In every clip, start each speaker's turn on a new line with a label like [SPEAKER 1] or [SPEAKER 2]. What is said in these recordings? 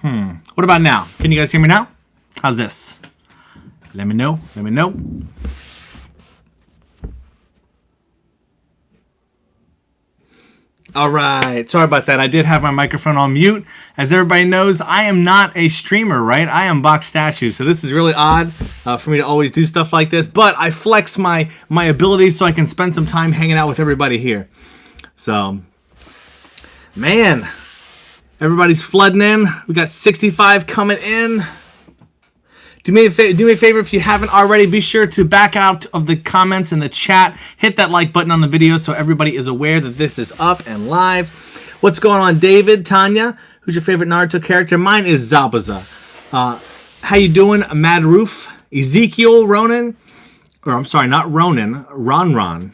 [SPEAKER 1] What about now? Can you guys hear me now? How's this? Let me know. Let me know. All right. Sorry about that. I did have my microphone on mute. As everybody knows, I am not a streamer, right? I am Box Statues. So this is really odd for me to always do stuff like this. But I flex my abilities so I can spend some time hanging out with everybody here. So, man, everybody's flooding in. We got 65 coming in. Do me a favor, if you haven't already, be sure to back out of the comments in the chat. Hit that like button on the video so everybody is aware that this is up and live. What's going on, David, Tanya? Who's your favorite Naruto character? Mine is Zabuza. How you doing, Mad Roof? Ezekiel Ronan? Or I'm sorry, not Ronan. Ron. Ron.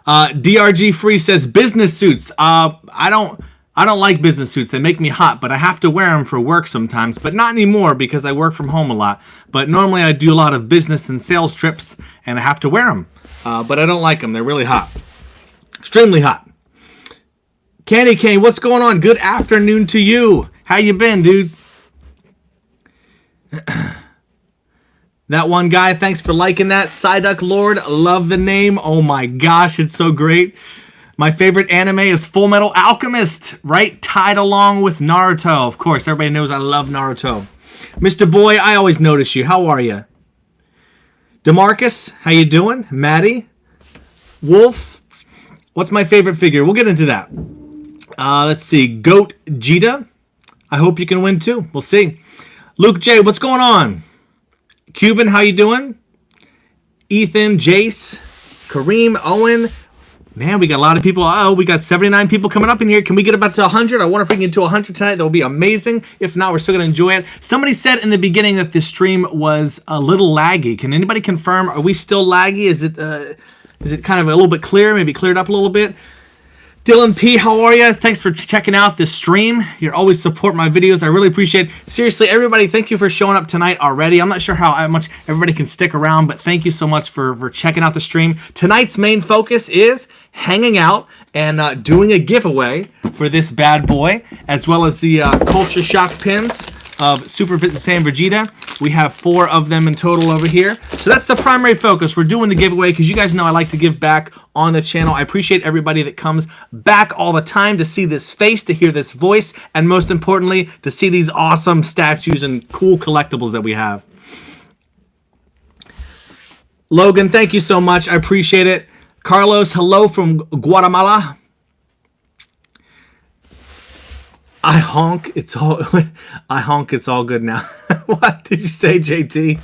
[SPEAKER 1] DRG Free says business suits. I don't like business suits. They make me hot, but I have to wear them for work sometimes, but not anymore because I work from home a lot. But normally I do a lot of business and sales trips, and I have to wear them. But I don't like them. They're really hot. Extremely hot. Candy Cane, what's going on? Good afternoon to you. How you been, dude? That one guy, thanks for liking that. Psyduck Lord, love the name. Oh my gosh, it's so great. My favorite anime is Full Metal Alchemist, right? Tied along with Naruto. Of course, everybody knows I love Naruto. Mr. Boy, I always notice you. How are you? DeMarcus, how you doing? Maddie? Wolf? What's my favorite figure? We'll get into that. Let's see. Goat Jita. I hope you can win too. We'll see. Luke J, what's going on? Cuban, how you doing? Ethan, Jace, Kareem, Owen. Man, we got a lot of people. Oh, we got 79 people coming up in here. Can we get about to 100? I wonder if we can get to 100 tonight. That would be amazing. If not, we're still going to enjoy it. Somebody said in the beginning that this stream was a little laggy. Can anybody confirm? Are we still laggy? Is it kind of a little bit clear? Maybe cleared up a little bit? Dylan P, how are you? Thanks for checking out this stream. You always support my videos. I really appreciate it. Seriously, everybody, thank you for showing up tonight already. I'm not sure how much everybody can stick around, but thank you so much for checking out the stream. Tonight's main focus is hanging out and doing a giveaway for this bad boy, as well as the Culture Shock pins of Super Saiyan Vegeta. We have 4 of them in total over here. So that's the primary focus. We're doing the giveaway because you guys know I like to give back on the channel. I appreciate everybody that comes back all the time to see this face, to hear this voice, and most importantly, to see these awesome statues and cool collectibles that we have. Logan, thank you so much. I appreciate it. Carlos, hello from Guatemala. I honk, it's all good now. What did you say, JT?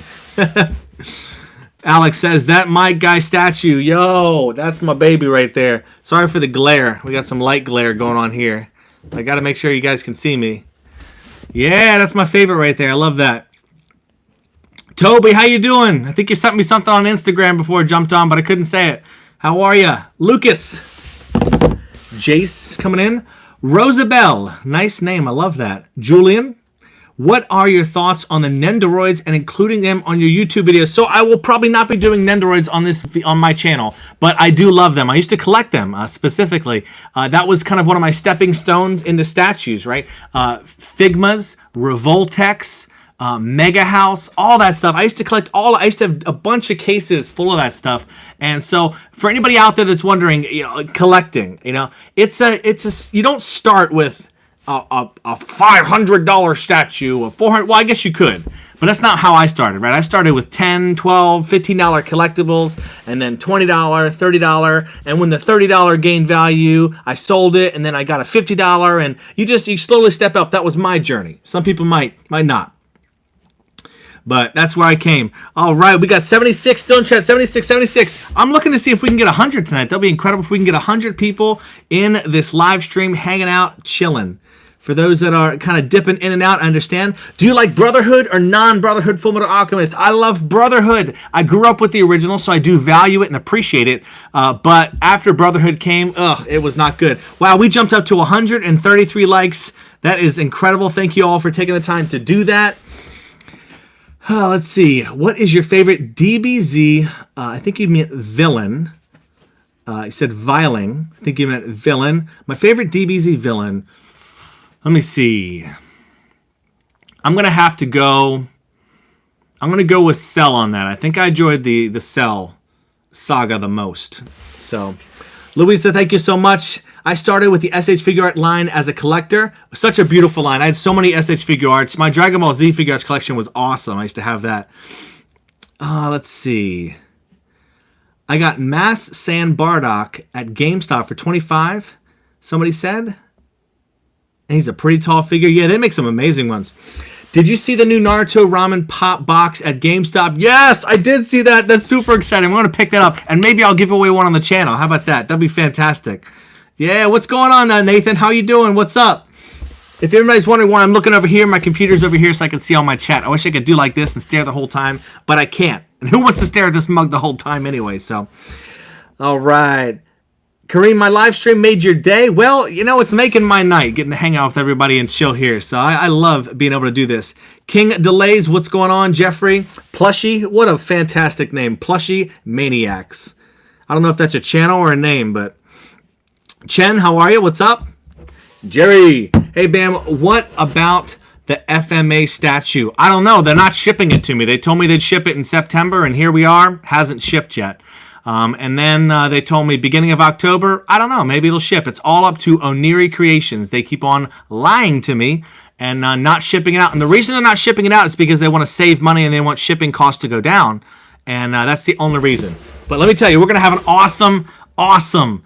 [SPEAKER 1] Alex says, that Mike guy statue. Yo, that's my baby right there. Sorry for the glare. We got some light glare going on here. I got to make sure you guys can see me. Yeah, that's my favorite right there. I love that. Toby, how you doing? I think you sent me something on Instagram before I jumped on, but I couldn't say it. How are you? Lucas. Jace coming in. Rosabelle, nice name, I love that. Julian, what are your thoughts on the Nendoroids and including them on your YouTube videos? So I will probably not be doing Nendoroids on my channel, but I do love them. I used to collect them specifically. That was kind of one of my stepping stones into statues, right? Figmas, Revoltex, Mega House, all that stuff. I used to collect I used to have a bunch of cases full of that stuff. And so for anybody out there that's wondering, collecting, it's a you don't start with a $500 statue, a $400. Well, I guess you could, but that's not how I started, right? I started with $10, $12, $15 collectibles, and then $20, $30, and when the $30 gained value, I sold it, and then I got a $50, and you slowly step up. That was my journey. Some people might not. But that's where I came. All right, we got 76 still in chat. 76. I'm looking to see if we can get 100 tonight. That'll be incredible if we can get 100 people in this live stream, hanging out, chilling. For those that are kind of dipping in and out, I understand. Do you like Brotherhood or non-Brotherhood Full Metal Alchemist? I love Brotherhood. I grew up with the original, so I do value it and appreciate it. But after Brotherhood came, it was not good. Wow, we jumped up to 133 likes. That is incredible. Thank you all for taking the time to do that. Let's see. What is your favorite DBZ? I think you meant villain. You said viling. I think you meant villain. My favorite DBZ villain. Let me see. I'm going to have to go... I'm going to go with Cell on that. I think I enjoyed the Cell saga the most. So, Louisa, thank you so much. I started with the SH Figure Art line as a collector. Such a beautiful line. I had so many SH Figure Arts. My Dragon Ball Z Figure Arts collection was awesome. I used to have that. Let's see. I got Mass Sand Bardock at GameStop for $25. Somebody said. And he's a pretty tall figure. Yeah, they make some amazing ones. Did you see the new Naruto Ramen Pop box at GameStop? Yes, I did see that. That's super exciting. I'm going to pick that up, and maybe I'll give away one on the channel. How about that? That'd be fantastic. Yeah, what's going on, Nathan? How you doing? What's up? If everybody's wondering why I'm looking over here, my computer's over here so I can see all my chat. I wish I could do like this and stare the whole time, but I can't. And who wants to stare at this mug the whole time anyway? So, all right. Kareem, my live stream made your day. Well, you know, it's making my night, getting to hang out with everybody and chill here. So I love being able to do this. King Delays, what's going on, Jeffrey? Plushy, what a fantastic name. Plushy Maniacs. I don't know if that's a channel or a name, but... Chen, how are you? What's up? Jerry, hey, Bam, what about the FMA statue? I don't know. They're not shipping it to me. They told me they'd ship it in September, and here we are. Hasn't shipped yet. And then they told me beginning of October. I don't know. Maybe it'll ship. It's all up to Oniri Creations. They keep on lying to me and not shipping it out. And the reason they're not shipping it out is because they want to save money and they want shipping costs to go down. And that's the only reason. But let me tell you, we're going to have an awesome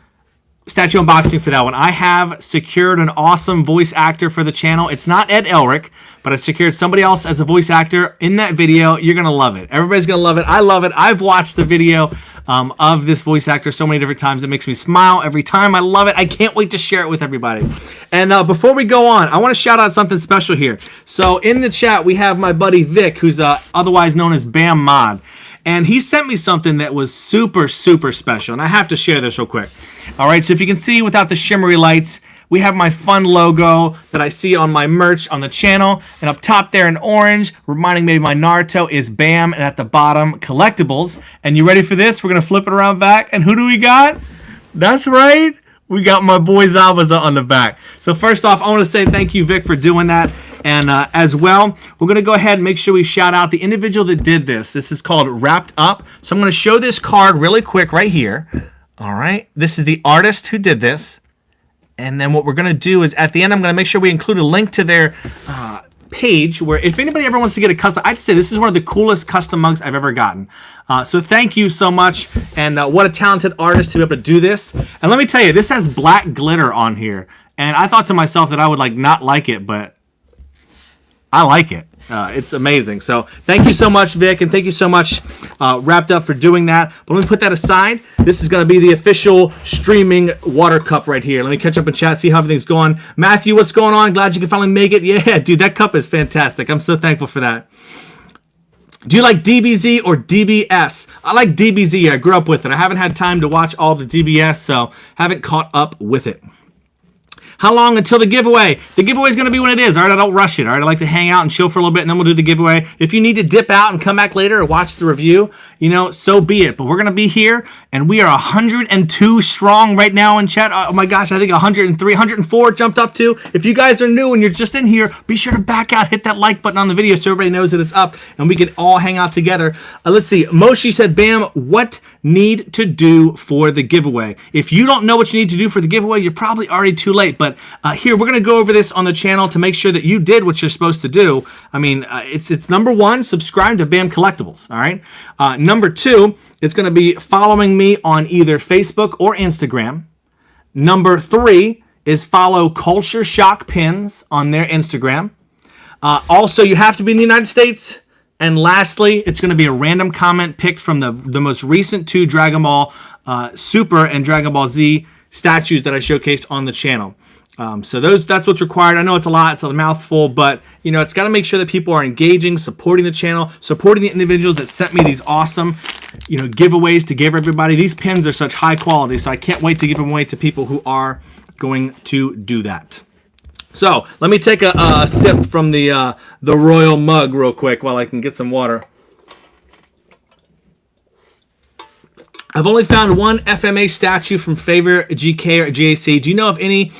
[SPEAKER 1] statue unboxing for that one. I have secured an awesome voice actor for the channel. It's not Ed Elric, but I secured somebody else as a voice actor in that video. You're going to love it. Everybody's going to love it. I love it. I've watched the video of this voice actor so many different times. It makes me smile every time. I love it. I can't wait to share it with everybody. And before we go on, I want to shout out something special here. So in the chat, we have my buddy Vic, who's otherwise known as Bam Mod. And he sent me something that was super special. And I have to share this real quick. All right, so if you can see without the shimmery lights, we have my fun logo that I see on my merch on the channel. And up top there in orange, reminding me of my Naruto, is BAM. And at the bottom, Collectibles. And you ready for this? We're going to flip it around back. And who do we got? That's right. We got my boy Zabuza on the back. So first off, I want to say thank you, Vic, for doing that. And as well, we're going to go ahead and make sure we shout out the individual that did this. This is called Wrapped Up. So I'm going to show this card really quick right here. All right. This is the artist who did this. And then what we're going to do is at the end, I'm going to make sure we include a link to their page where if anybody ever wants to get a custom, I just say this is one of the coolest custom mugs I've ever gotten. So thank you so much. And what a talented artist to be able to do this. And let me tell you, this has black glitter on here. And I thought to myself that I would not like it, but I like it. It's amazing. So thank you so much, Vic, and thank you so much, Wrapped Up, for doing that. But let me put that aside. This is going to be the official streaming water cup right here. Let me catch up in chat, see how everything's going. Matthew, what's going on? Glad you can finally make it. Yeah, dude, that cup is fantastic. I'm so thankful for that. Do you like DBZ or DBS? I like DBZ. I grew up with it. I haven't had time to watch all the DBS, so haven't caught up with it. How long until the giveaway? The giveaway is going to be when it is. All right, I don't rush it. All right, I like to hang out and chill for a little bit, and then we'll do the giveaway. If you need to dip out and come back later or watch the review, you know, so be it. But we're going to be here, and we are 102 strong right now in chat. Oh my gosh, I think 103, 104 jumped up to. If you guys are new and you're just in here, be sure to back out, hit that like button on the video so everybody knows that it's up, and we can all hang out together. Let's see. Moshi said, Bam, what need to do for the giveaway? If you don't know what you need to do for the giveaway, you're probably already too late. But here, we're going to go over this on the channel to make sure that you did what you're supposed to do. I mean, it's number one, subscribe to BAM Collectibles, all right? Number two, it's going to be following me on either Facebook or Instagram. Number three is follow Culture Shock Pins on their Instagram. Also, you have to be in the United States. And lastly, it's going to be a random comment picked from the most recent two Dragon Ball Super and Dragon Ball Z statues that I showcased on the channel. So that's what's required. I know it's a lot, it's a mouthful, but you know, it's got to make sure that people are engaging, supporting the channel, supporting the individuals that sent me these awesome, you know, giveaways to give everybody. These pins are such high quality, so I can't wait to give them away to people who are going to do that. So let me take a sip from the royal mug real quick while I can get some water. I've only found one FMA statue from Favor GK or GAC. Do you know of any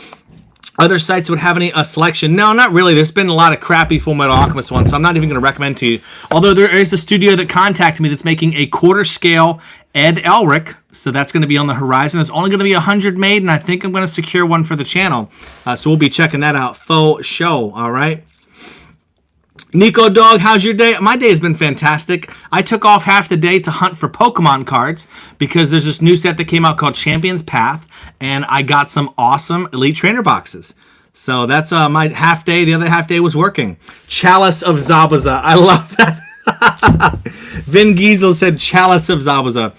[SPEAKER 1] other sites would have any selection. No, not really. There's been a lot of crappy Full Metal Alchemist ones, so I'm not even going to recommend to you. Although there is a studio that contacted me that's making a quarter scale Ed Elric, so that's going to be on the horizon. There's only going to be 100 made, and I think I'm going to secure one for the channel. So we'll be checking that out. Faux show, all right? Nico Dog, how's your day? My day has been fantastic. I took off half the day to hunt for Pokemon cards because there's this new set that came out called Champion's Path, and I got some awesome Elite Trainer boxes. So that's my half day. The other half day was working. Chalice of Zabuza. I love that. Vin Giesel said Chalice of Zabuza.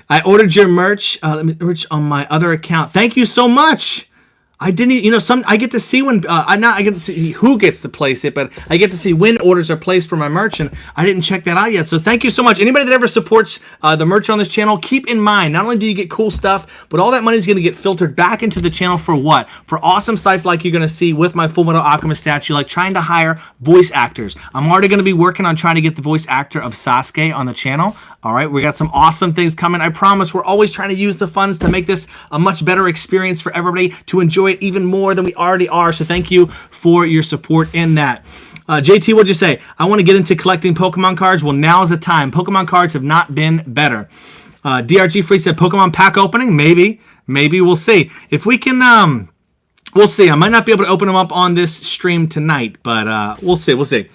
[SPEAKER 1] I ordered your merch. Let me merch on my other account. Thank you so much. I didn't, you know, I get to see when, I get to see who gets to place it, but I get to see when orders are placed for my merch, and I didn't check that out yet. So thank you so much. Anybody that ever supports the merch on this channel, keep in mind, not only do you get cool stuff, but all that money is going to get filtered back into the channel for what? For awesome stuff like you're going to see with my Full Metal Alchemist statue, like trying to hire voice actors. I'm already going to be working on trying to get the voice actor of Sasuke on the channel. All right, we got some awesome things coming. I promise we're always trying to use the funds to make this a much better experience for everybody to enjoy it even more than we already are. So thank you for your support in that. JT, what'd you say? I want to get into collecting Pokemon cards. Well, now's the time. Pokemon cards have not been better. DRG Free said Pokemon pack opening. Maybe we'll see. If we can, we'll see. I might not be able to open them up on this stream tonight, but we'll see.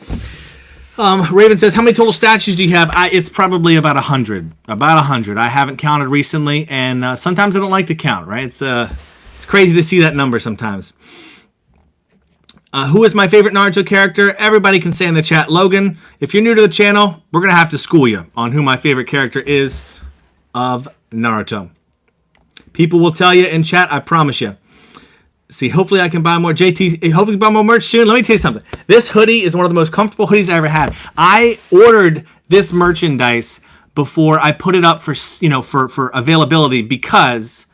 [SPEAKER 1] Raven says, how many total statues do you have? It's probably about 100. About 100. I haven't counted recently, and sometimes I don't like to count, right? It's crazy to see that number sometimes. Who is my favorite Naruto character? Everybody can say in the chat. Logan, if you're new to the channel, we're going to have to school you on who my favorite character is of Naruto. People will tell you in chat, I promise you. See, hopefully I can buy more. JT, hopefully buy more merch soon. Let me tell you something. This hoodie is one of the most comfortable hoodies I ever had. I ordered this merchandise before I put it up for, for availability because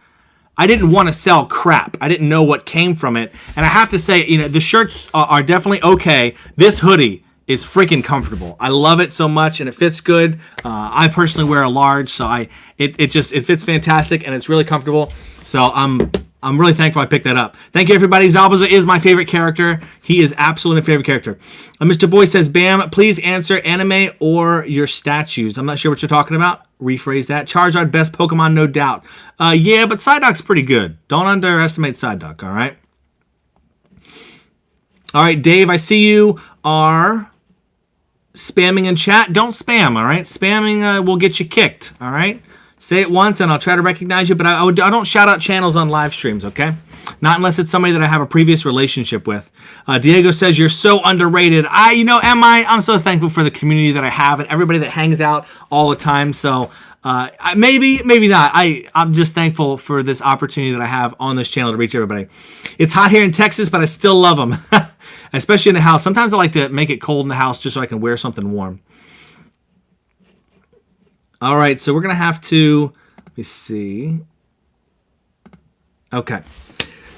[SPEAKER 1] I didn't want to sell crap. I didn't know what came from it. And I have to say, the shirts are definitely okay. This hoodie is freaking comfortable. I love it so much, and it fits good. I personally wear a large, so it fits fantastic, and it's really comfortable. So I'm really thankful I picked that up. Thank you, everybody. Zabuza is my favorite character. He is absolutely my favorite character. Mr. Boy says, Bam, please answer anime or your statues. I'm not sure what you're talking about. Rephrase that. Charizard, best Pokemon, no doubt. Yeah, but Psyduck's pretty good. Don't underestimate Psyduck, all right? All right, Dave, I see you are spamming in chat. Don't spam, all right? Spamming will get you kicked, all right? Say it once, and I'll try to recognize you, but I don't shout out channels on live streams, okay? Not unless it's somebody that I have a previous relationship with. Diego says, you're so underrated. I'm so thankful for the community that I have and everybody that hangs out all the time. So maybe not. I'm just thankful for this opportunity that I have on this channel to reach everybody. It's hot here in Texas, but I still love them, especially in the house. Sometimes I like to make it cold in the house just so I can wear something warm. All right, so we're going to have to, let me see. Okay.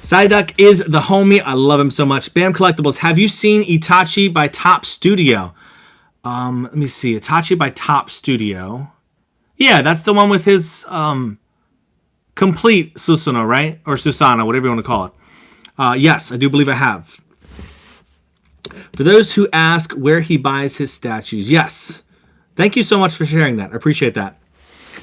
[SPEAKER 1] Psyduck is the homie. I love him so much. Bam Collectibles. Have you seen Itachi by Top Studio? Let me see. Itachi by Top Studio. Yeah, that's the one with his complete Susanoo, right? Or Susanoo, whatever you want to call it. Yes, I do believe I have. For those who ask where he buys his statues, yes. Thank you so much for sharing that. I appreciate that.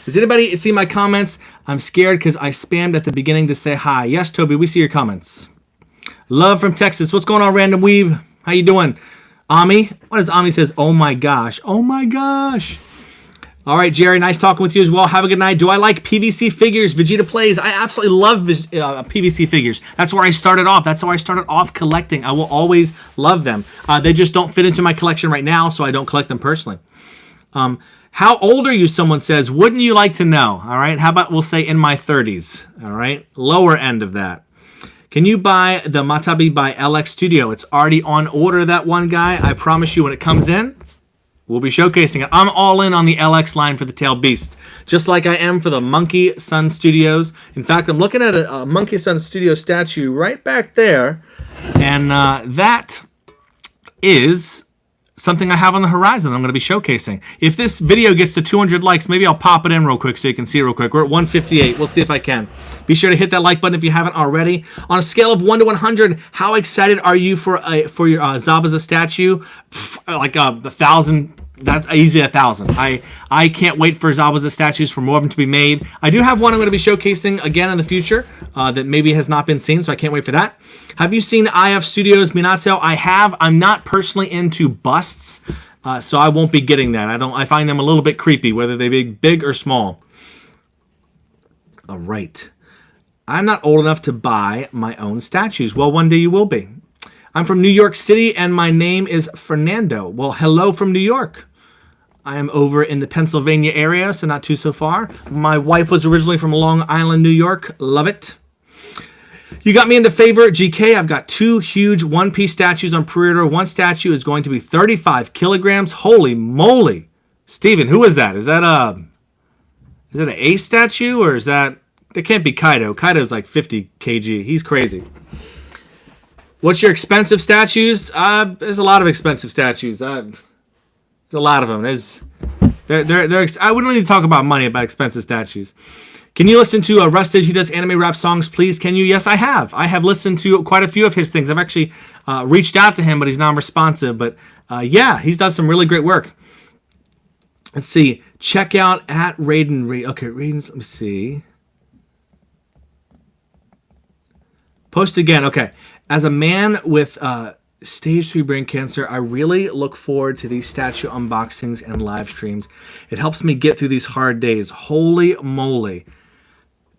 [SPEAKER 1] Does anybody see my comments? I'm scared because I spammed at the beginning to say hi. Yes, Toby, we see your comments. Love from Texas. What's going on, Random Weeb? How you doing? Ami? What does Ami says? Oh my gosh. Oh my gosh. All right, Jerry, nice talking with you as well. Have a good night. Do I like PVC figures? Vegeta Plays. I absolutely love PVC figures. That's where I started off. That's how I started off collecting. I will always love them. They just don't fit into my collection right now, so I don't collect them personally. How old are you? Someone says, wouldn't you like to know? All right. How about we'll say in my 30s? All right. Lower end of that. Can you buy the Matabi by LX Studio? It's already on order, that one guy. I promise you when it comes in, we'll be showcasing it. I'm all in on the LX line for the Tail Beast, just like I am for the Monkey Sun Studios. In fact, I'm looking at a Monkey Sun Studio statue right back there. And that is something I have on the horizon that I'm going to be showcasing. If this video gets to 200 likes, maybe I'll pop it in real quick so you can see it real quick. We're at 158. We'll see if I can. Be sure to hit that like button if you haven't already. On a scale of 1 to 100, how excited are you for your Zabuza statue? Like 1,000. That's easy, 1,000. I can't wait for Zabuza statues for more of them to be made. I do have one I'm going to be showcasing again in the future that maybe has not been seen, so I can't wait for that. Have you seen IF Studios Minato? I have. I'm not personally into busts, so I won't be getting that. I find them a little bit creepy, whether they be big or small. All right. I'm not old enough to buy my own statues. Well, one day you will be. I'm from New York City, and my name is Fernando. Well, hello from New York. I am over in the Pennsylvania area, so not too so far. My wife was originally from Long Island, New York. Love it. You got me into favorite GK. I've got 2 huge one-piece statues on pre-order. One statue is going to be 35 kilograms. Holy moly. Steven, who is that? Is that an Ace statue, or is that... It can't be Kaido. Kaido's like 50 kg. He's crazy. What's your expensive statues? There's a lot of expensive statues. There's a lot of them. I wouldn't need to talk about money, about expensive statues. Can you listen to Rustage? He does anime rap songs, please. Can you? Yes, I have. I have listened to quite a few of his things. I've actually reached out to him, but he's non-responsive. But yeah, he's done some really great work. Let's see. Check out at Raiden. Okay, Raiden's. Let me see. Post again. Okay. As a man with stage 3 brain cancer, I really look forward to these statue unboxings and live streams. It helps me get through these hard days. Holy moly.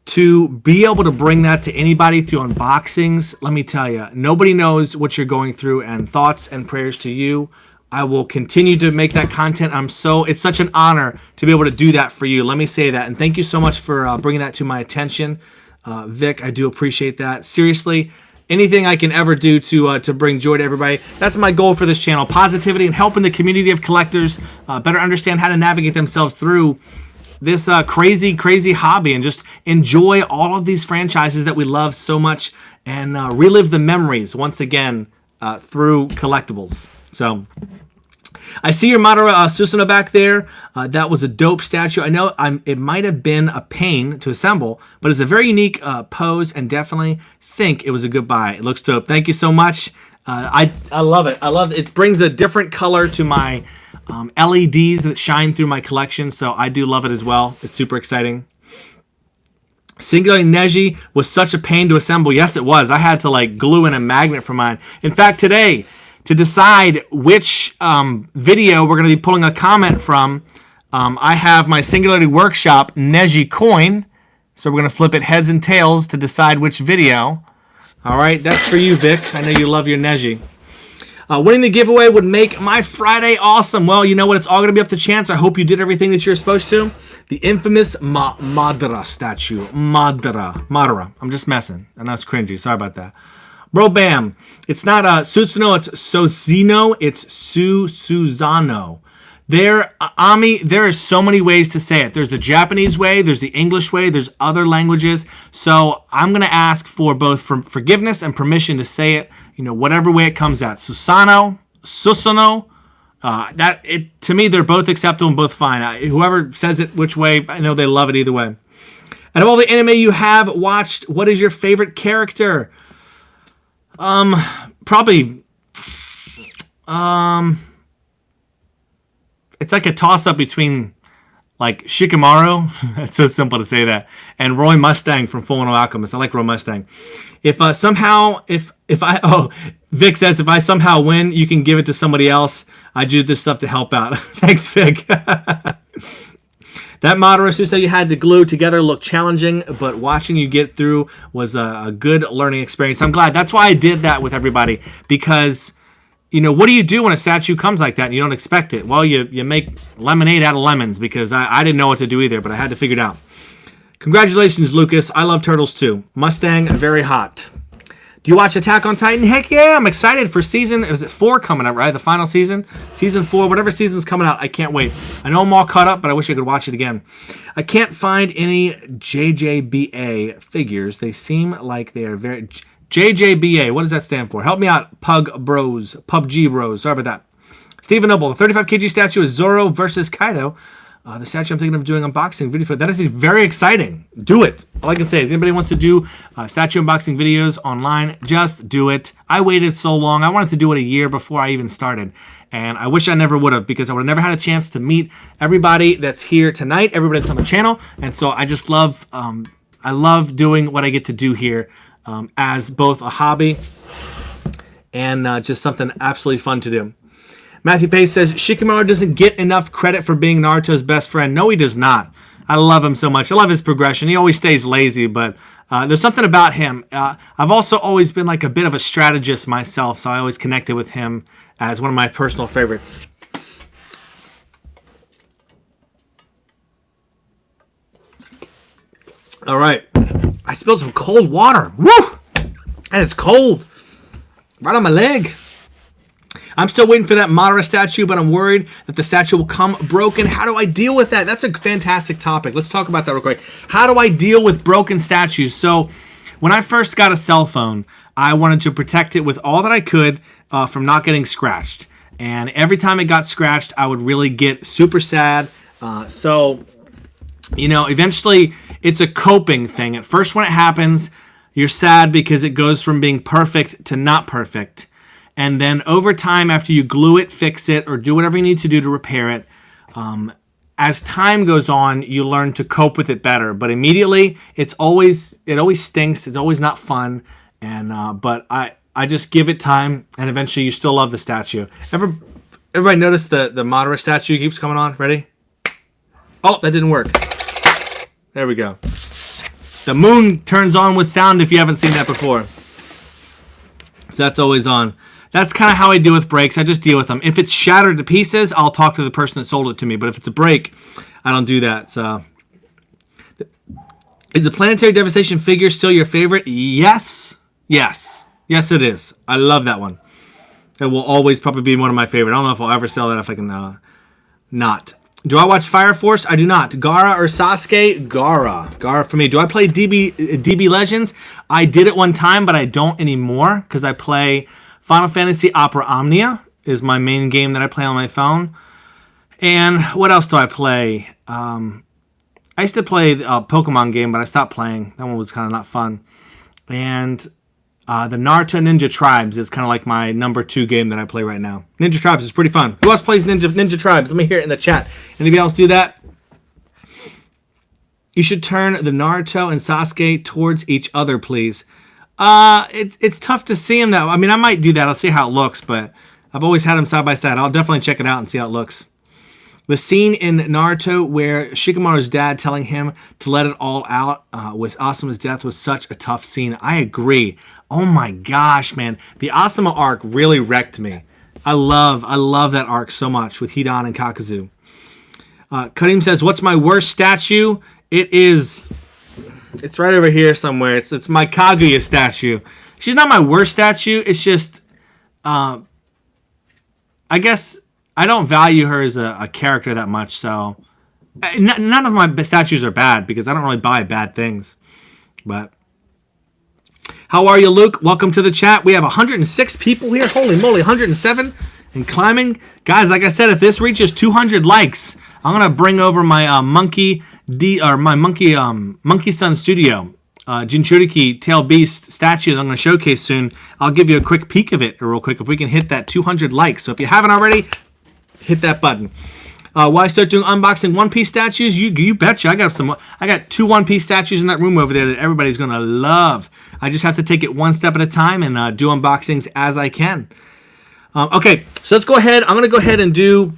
[SPEAKER 1] To be able to bring that to anybody through unboxings, let me tell you, nobody knows what you're going through, and thoughts and prayers to you. I will continue to make that content. It's such an honor to be able to do that for you. Let me say that. And thank you so much for bringing that to my attention. Vic, I do appreciate that. Seriously, anything I can ever do to bring joy to everybody, that's my goal for this channel. Positivity and helping the community of collectors better understand how to navigate themselves through this crazy hobby, and just enjoy all of these franchises that we love so much, and relive the memories once again through collectibles. So I see your Madara Susanoo back there. That was a dope statue. I know it might have been a pain to assemble, but it's a very unique pose, and definitely think it was a good buy. It looks dope. Thank you so much. I love it. I love it. It brings a different color to my LEDs that shine through my collection, so I do love it as well. It's super exciting. Singular Neji was such a pain to assemble. Yes, it was. I had to like glue in a magnet for mine. In fact, today, to decide which video we're going to be pulling a comment from, I have my Singularity Workshop Neji coin. So we're going to flip it heads and tails to decide which video. All right, that's for you, Vic. I know you love your Neji. Winning the giveaway would make my Friday awesome. Well, you know what? It's all going to be up to chance. I hope you did everything that you're supposed to. The infamous Madara statue. Madara. I'm just messing. I know it's cringy. Sorry about that. Bro, bam. It's not Susanoo. It's Sozino. It's Susano. Ami, there are so many ways to say it. There's the Japanese way, there's the English way, there's other languages. So I'm going to ask for both forgiveness and permission to say it, whatever way it comes out. Susanoo. To me, they're both acceptable and both fine. Whoever says it which way, I know they love it either way. Out of all the anime you have watched, what is your favorite character? Probably... It's like a toss-up between, like, Shikamaru, it's so simple to say that, and Roy Mustang from Fullmetal Alchemist. I like Roy Mustang. If Vic says, if I somehow win, you can give it to somebody else. I do this stuff to help out. Thanks, Vic. That Madara Susanoo you had to glue together looked challenging, but watching you get through was a good learning experience. I'm glad. That's why I did that with everybody, because... what do you do when a statue comes like that and you don't expect it? Well, you make lemonade out of lemons, because I didn't know what to do either, but I had to figure it out. Congratulations, Lucas. I love turtles too. Mustang, very hot. Do you watch Attack on Titan? Heck yeah, I'm excited for season, is it 4 coming up, right? The final season? Season 4, whatever season's coming out, I can't wait. I know I'm all caught up, but I wish I could watch it again. I can't find any JJBA figures. They seem like they are very... JJBA, what does that stand for? Help me out, PUBG Bros. Sorry about that. Stephen Noble, the 35 kg statue is Zoro versus Kaido. The statue I'm thinking of doing unboxing video for. That is very exciting. Do it. All I can say is anybody wants to do statue unboxing videos online, just do it. I waited so long. I wanted to do it a year before I even started. And I wish I never would have, because I would have never had a chance to meet everybody that's here tonight, everybody that's on the channel. And so I just love, I love doing what I get to do here as both a hobby and just something absolutely fun to do. Matthew Pace says, Shikamaru doesn't get enough credit for being Naruto's best friend. No, he does not. I love him so much. I love his progression. He always stays lazy, but there's something about him. I've also always been like a bit of a strategist myself, so I always connected with him as one of my personal favorites. All right. I spilled some cold water. Woo! And it's cold. Right on my leg. I'm still waiting for that Madara statue, but I'm worried that the statue will come broken. How do I deal with that? That's a fantastic topic. Let's talk about that real quick. How do I deal with broken statues? So when I first got a cell phone, I wanted to protect it with all that I could from not getting scratched. And every time it got scratched, I would really get super sad. So, you know, eventually it's a coping thing. At first when it happens, you're sad because it goes from being perfect to not perfect. And then over time, after you glue it, fix it, or do whatever you need to do to repair it, as time goes on, you learn to cope with it better. But immediately, it always stinks. It's always not fun. And but I just give it time, and eventually you still love the statue. Everybody notice the Madara statue keeps coming on? Ready? Oh, that didn't work. There we go. The moon turns on with sound if you haven't seen that before. So that's always on. That's kind of how I deal with breaks. I just deal with them. If it's shattered to pieces, I'll talk to the person that sold it to me. But if it's a break, I don't do that. So, is the Planetary Devastation figure still your favorite? Yes. Yes. Yes, it is. I love that one. It will always probably be one of my favorite. I don't know if I'll ever sell that if I can not. Do I watch Fire Force? I do not. Gaara or Sasuke? Gaara. Gaara for me. Do I play DB Legends? I did it one time, but I don't anymore because I play Final Fantasy Opera Omnia is my main game that I play on my phone. And what else do I play? I used to play a Pokemon game, but I stopped playing. That one was kind of not fun. And the Naruto Ninja Tribes is kind of like my number 2 game that I play right now. Ninja Tribes is pretty fun. Who else plays Ninja Tribes? Let me hear it in the chat. Anybody else do that? You should turn the Naruto and Sasuke towards each other, please. It's tough to see them that. I mean, I might do that. I'll see how it looks, but I've always had them side by side. I'll definitely check it out and see how it looks. The scene in Naruto where Shikamaru's dad telling him to let it all out with Asuma's death was such a tough scene. I agree. Oh my gosh, man. The Asuma arc really wrecked me. I love that arc so much with Hidan and Kakuzu. Karim says, what's my worst statue? It's right over here somewhere. It's my Kaguya statue. She's not my worst statue. It's just, I guess I don't value her as a character that much. So none of my statues are bad because I don't really buy bad things. But how are you, Luke? Welcome to the chat. We have 106 people here. Holy moly, 107 and climbing. Guys, like I said, if this reaches 200 likes, I'm gonna bring over my Monkey Sun Studio Jinchuriki Tail Beast statue that I'm gonna showcase soon. I'll give you a quick peek of it real quick if we can hit that 200 likes. So if you haven't already, hit that button. Why start doing unboxing One Piece statues? You betcha. I got 2 One Piece statues in that room over there that everybody's gonna love. I just have to take it one step at a time and do unboxings as I can. Okay, so let's go ahead. I'm gonna go ahead and do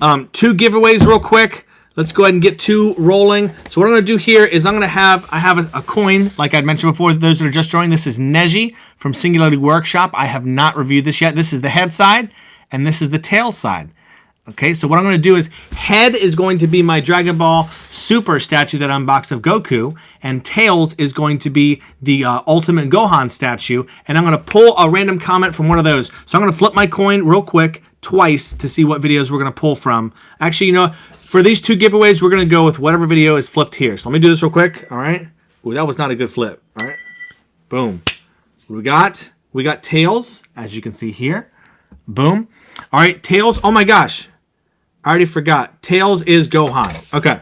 [SPEAKER 1] 2 giveaways real quick. Let's go ahead and get 2 rolling. So what I'm gonna do here is I have a coin, like I'd mentioned before. Those that are just joining, this is Neji from Singularity Workshop. I have not reviewed this yet. This is the head side, and this is the tail side. Okay, so what I'm going to do is head is going to be my Dragon Ball Super statue that I unboxed of Goku, and tails is going to be the Ultimate Gohan statue, and I'm going to pull a random comment from one of those. So I'm going to flip my coin real quick twice to see what videos we're going to pull from. Actually, you know, for these 2 giveaways, we're going to go with whatever video is flipped here. So let me do this real quick, all right? Ooh, that was not a good flip, all right? Boom. We got tails, as you can see here. Boom. All right, Tails. Oh my gosh. I already forgot. Tails is Gohan. Okay.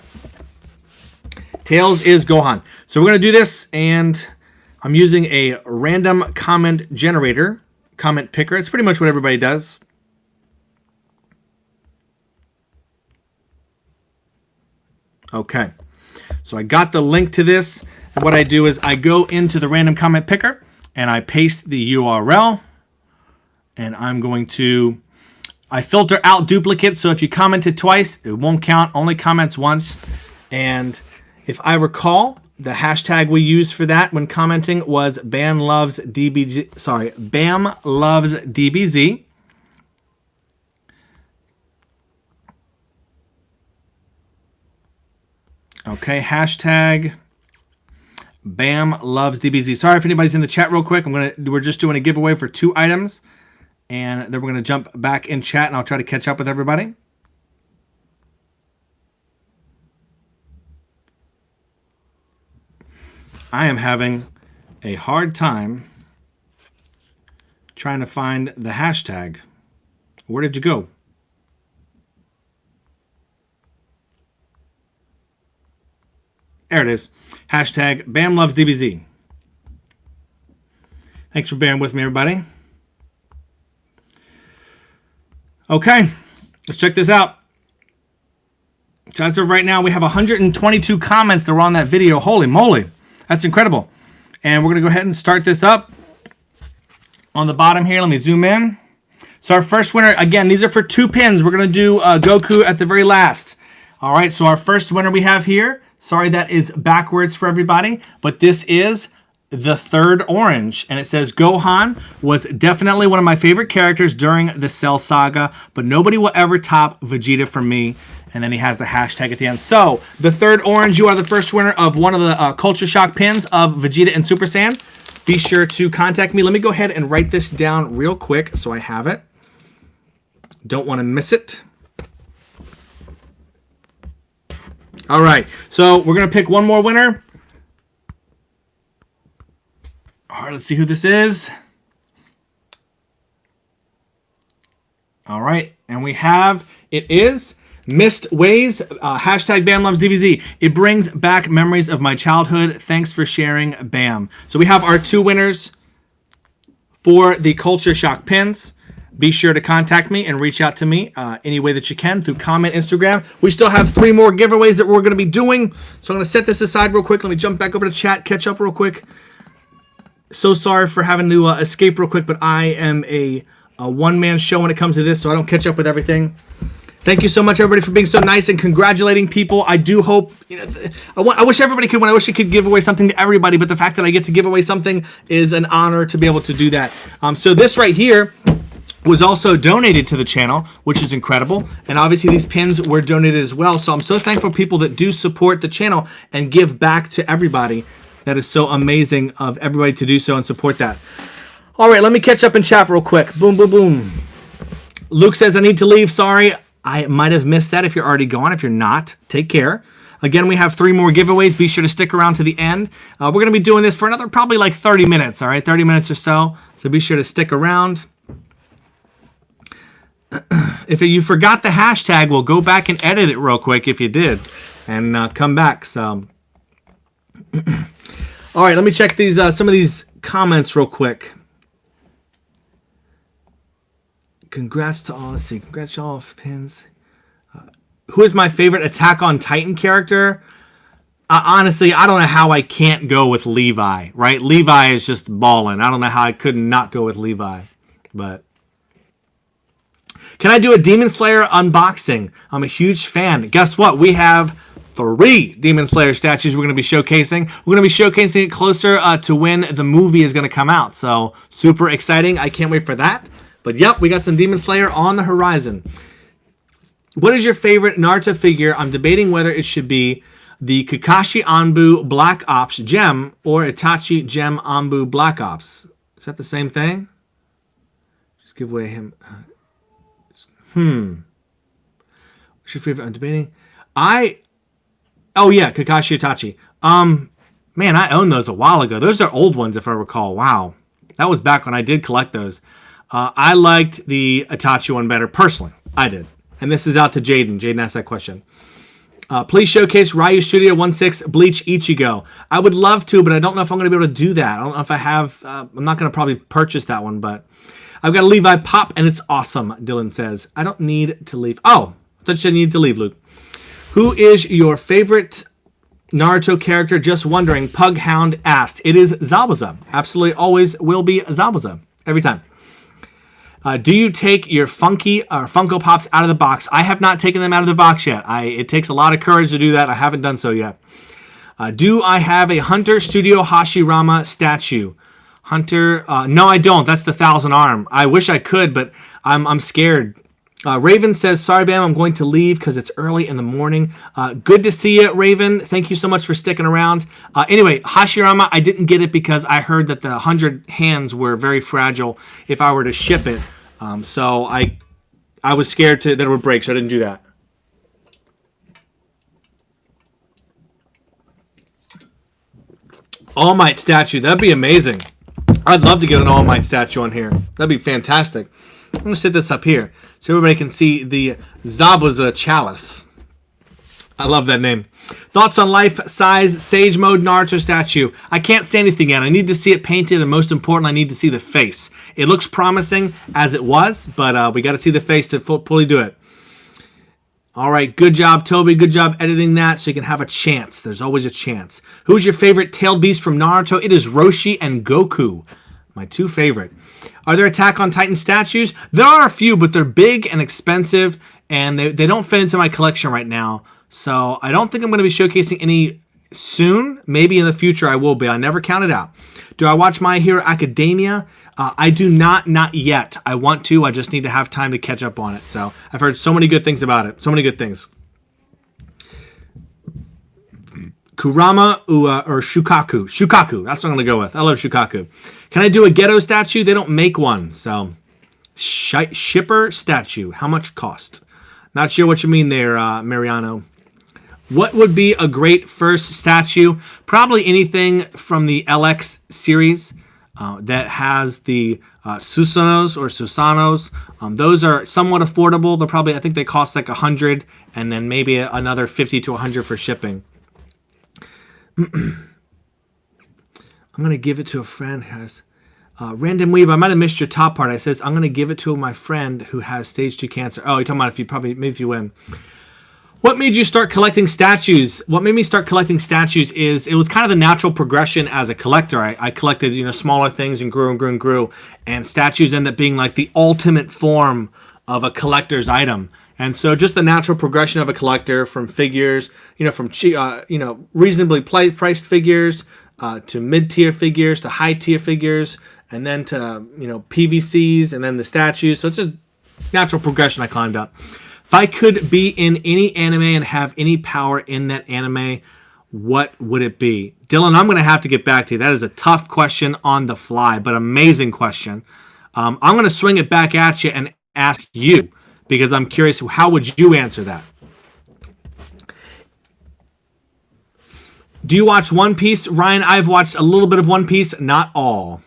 [SPEAKER 1] Tails is Gohan. So we're going to do this, and I'm using a random comment generator, comment picker. It's pretty much what everybody does. Okay. So I got the link to this, and what I do is I go into the random comment picker, and I paste the URL, and I'm going to... I filter out duplicates, so if you commented twice, it won't count. Only comments once. And if I recall, the hashtag we used for that when commenting was Bam loves DBZ. Sorry, Bam loves DBZ. Okay, hashtag Bam loves DBZ. Sorry if anybody's in the chat real quick. We're just doing a giveaway for 2 items. And then we're going to jump back in chat, and I'll try to catch up with everybody. I am having a hard time trying to find the hashtag. Where did you go? There it is. Hashtag Bam loves DBZ. Thanks for bearing with me, everybody. Okay, let's check this out. So as of right now, we have 122 comments that were on that video. Holy moly, that's incredible. And we're going to go ahead and start this up. On the bottom here, let me zoom in. So our first winner, again, these are for 2 pins. We're going to do Goku at the very last. All right, so our first winner we have here. Sorry, that is backwards for everybody, but this is the 3rd orange, and it says Gohan was definitely one of my favorite characters during the Cell Saga, but nobody will ever top Vegeta for me. And then he has the hashtag at the end. So the 3rd orange, you are the first winner of one of the Culture Shock pins of Vegeta and Super Saiyan. Be sure to contact me. Let me go ahead and write this down real quick so I have it. Don't want to miss it. All right, so we're gonna pick one more winner. All right, let's see who this is. All right, and we have, it is Missed Ways, hashtag Bam loves DBZ. It brings back memories of my childhood. Thanks for sharing, Bam. So we have our 2 winners for the Culture Shock pins. Be sure to contact me and reach out to me any way that you can through comment, Instagram. We still have 3 more giveaways that we're going to be doing. So I'm going to set this aside real quick. Let me jump back over to chat, catch up real quick. So sorry for having to escape real quick, but I am a one-man show when it comes to this, so I don't catch up with everything. Thank you so much, everybody, for being so nice and congratulating people. I do hope, I wish everybody could win. I wish I could give away something to everybody, but the fact that I get to give away something is an honor to be able to do that. So this right here was also donated to the channel, which is incredible. And obviously these pins were donated as well. So I'm so thankful for people that do support the channel and give back to everybody. That is so amazing of everybody to do so and support that. All right, let me catch up in chat real quick. Boom, boom, boom. Luke says, I need to leave. Sorry, I might have missed that. If you're already gone, if you're not, take care. Again, we have 3 more giveaways. Be sure to stick around to the end. We're going to be doing this for another probably like 30 minutes, all right? 30 minutes or so. So be sure to stick around. If you forgot the hashtag, we'll go back and edit it real quick if you did. And come back, so... All right, let me check these some of these comments real quick. Congrats to all. Let's see. Congrats to all pins. Who is my favorite Attack on Titan character? Honestly, I don't know how I can't go with Levi, right? Levi is just balling. I don't know how I could not go with Levi. But can I do a Demon Slayer unboxing? I'm a huge fan. Guess what? We have 3 Demon Slayer statues we're going to be showcasing. We're going to be showcasing it closer to when the movie is going to come out. So super exciting. I can't wait for that. But yep, we got some Demon Slayer on the horizon. What is your favorite Naruto figure? I'm debating whether it should be the Kakashi Anbu Black Ops gem or Itachi Gem Anbu Black Ops. Is that the same thing? Just give away him. What's your favorite? I'm debating. Oh yeah, Kakashi Itachi. Man, I owned those a while ago. Those are old ones if I recall. Wow. That was back when I did collect those. I liked the Itachi one better, personally. I did. And this is out to Jaden. Jaden asked that question. Please showcase Ryu Studio 1/6 Bleach Ichigo. I would love to, but I don't know if I'm going to be able to do that. I don't know if I have. I'm not going to probably purchase that one, but I've got a Levi Pop, and it's awesome, Dylan says. I don't need to leave. Oh, I thought you needed to leave, Luke. Who is your favorite Naruto character? Just wondering. Pughound asked. It is Zabuza. Absolutely always will be Zabuza. Every time. Do you take your Funko Pops out of the box? I have not taken them out of the box yet. It takes a lot of courage to do that. I haven't done so yet. Do I have a Hunter Studio Hashirama statue? Hunter, no, I don't. That's the 1,000 arm. I wish I could, but I'm scared. Raven says, sorry, Bam, I'm going to leave because it's early in the morning. Good to see you, Raven. Thank you so much for sticking around. Anyway, Hashirama, I didn't get it because I heard that the 100 hands were very fragile if I were to ship it. So I was scared that it would break, so I didn't do that. All Might statue, that'd be amazing. I'd love to get an All Might statue on here. That'd be fantastic. I'm going to set this up here so everybody can see the Zabuza Chalice. I love that name. Thoughts on life-size Sage Mode Naruto statue? I can't say anything yet. I need to see it painted, and most important, I need to see the face. It looks promising as it was, but we got to see the face to fully do it. All right, good job, Toby. Good job editing that so you can have a chance. There's always a chance. Who's your favorite tailed beast from Naruto? It is Roshi and Goku, my two favorite. Are there Attack on Titan statues? There are a few, but they're big and expensive, and they don't fit into my collection right now. So I don't think I'm going to be showcasing any soon. Maybe in the future I will be. I never count it out. Do I watch My Hero Academia? I do not yet. I want to. I just need to have time to catch up on it. So I've heard so many good things about it. So many good things. Kurama or Shukaku. Shukaku. That's what I'm going to go with. I love Shukaku. Can I do a Geto statue? They don't make one. So shipper statue. How much cost? Not sure what you mean there, Mariano. What would be a great first statue? Probably anything from the LX series that has the Susanos or Susanos. Those are somewhat affordable. They're probably, I think they cost like $100 and then maybe another $50 to $100 for shipping. I'm going to give it to a friend who has... Random Weeb, I might have missed your top part. It says, I'm going to give it to my friend who has stage 2 cancer. Oh, you're talking about maybe if you win. What made you start collecting statues? What made me start collecting statues is it was kind of the natural progression as a collector. I collected, smaller things and grew and grew and grew. And statues end up being like the ultimate form of a collector's item. And so just the natural progression of a collector from figures, from reasonably priced figures to mid-tier figures to high-tier figures, and then to, PVCs and then the statues. So it's a natural progression I climbed up. If I could be in any anime and have any power in that anime, what would it be? Dylan, I'm going to have to get back to you. That is a tough question on the fly, but amazing question. I'm going to swing it back at you and ask you, because I'm curious, how would you answer that? Do you watch One Piece? Ryan, I've watched a little bit of One Piece, not all.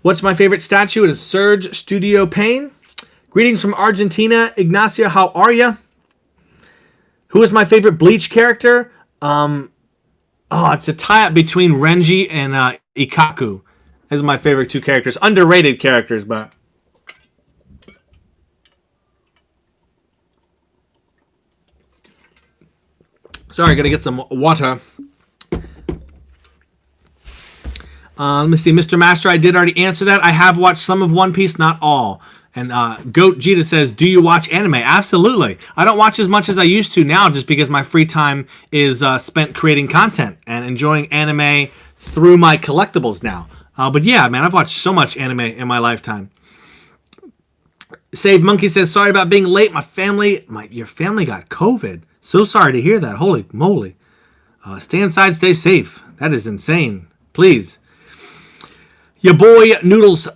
[SPEAKER 1] What's my favorite statue? It is Serge Studio Pain. Greetings from Argentina. Ignacio, how are you? Who is my favorite Bleach character? It's a tie-up between Renji and Ikaku. Those are my favorite two characters. Underrated characters, but... Sorry, gotta get some water. Let me see. Mr. Master, I did already answer that. I have watched some of One Piece, not all. And Goat Gita says, do you watch anime? Absolutely. I don't watch as much as I used to now just because my free time is spent creating content and enjoying anime through my collectibles now. But yeah, man, I've watched so much anime in my lifetime. Save Monkey says, sorry about being late. Your family got COVID. So sorry to hear that. Holy moly. Stay inside, stay safe. That is insane. Please. Your boy Noodles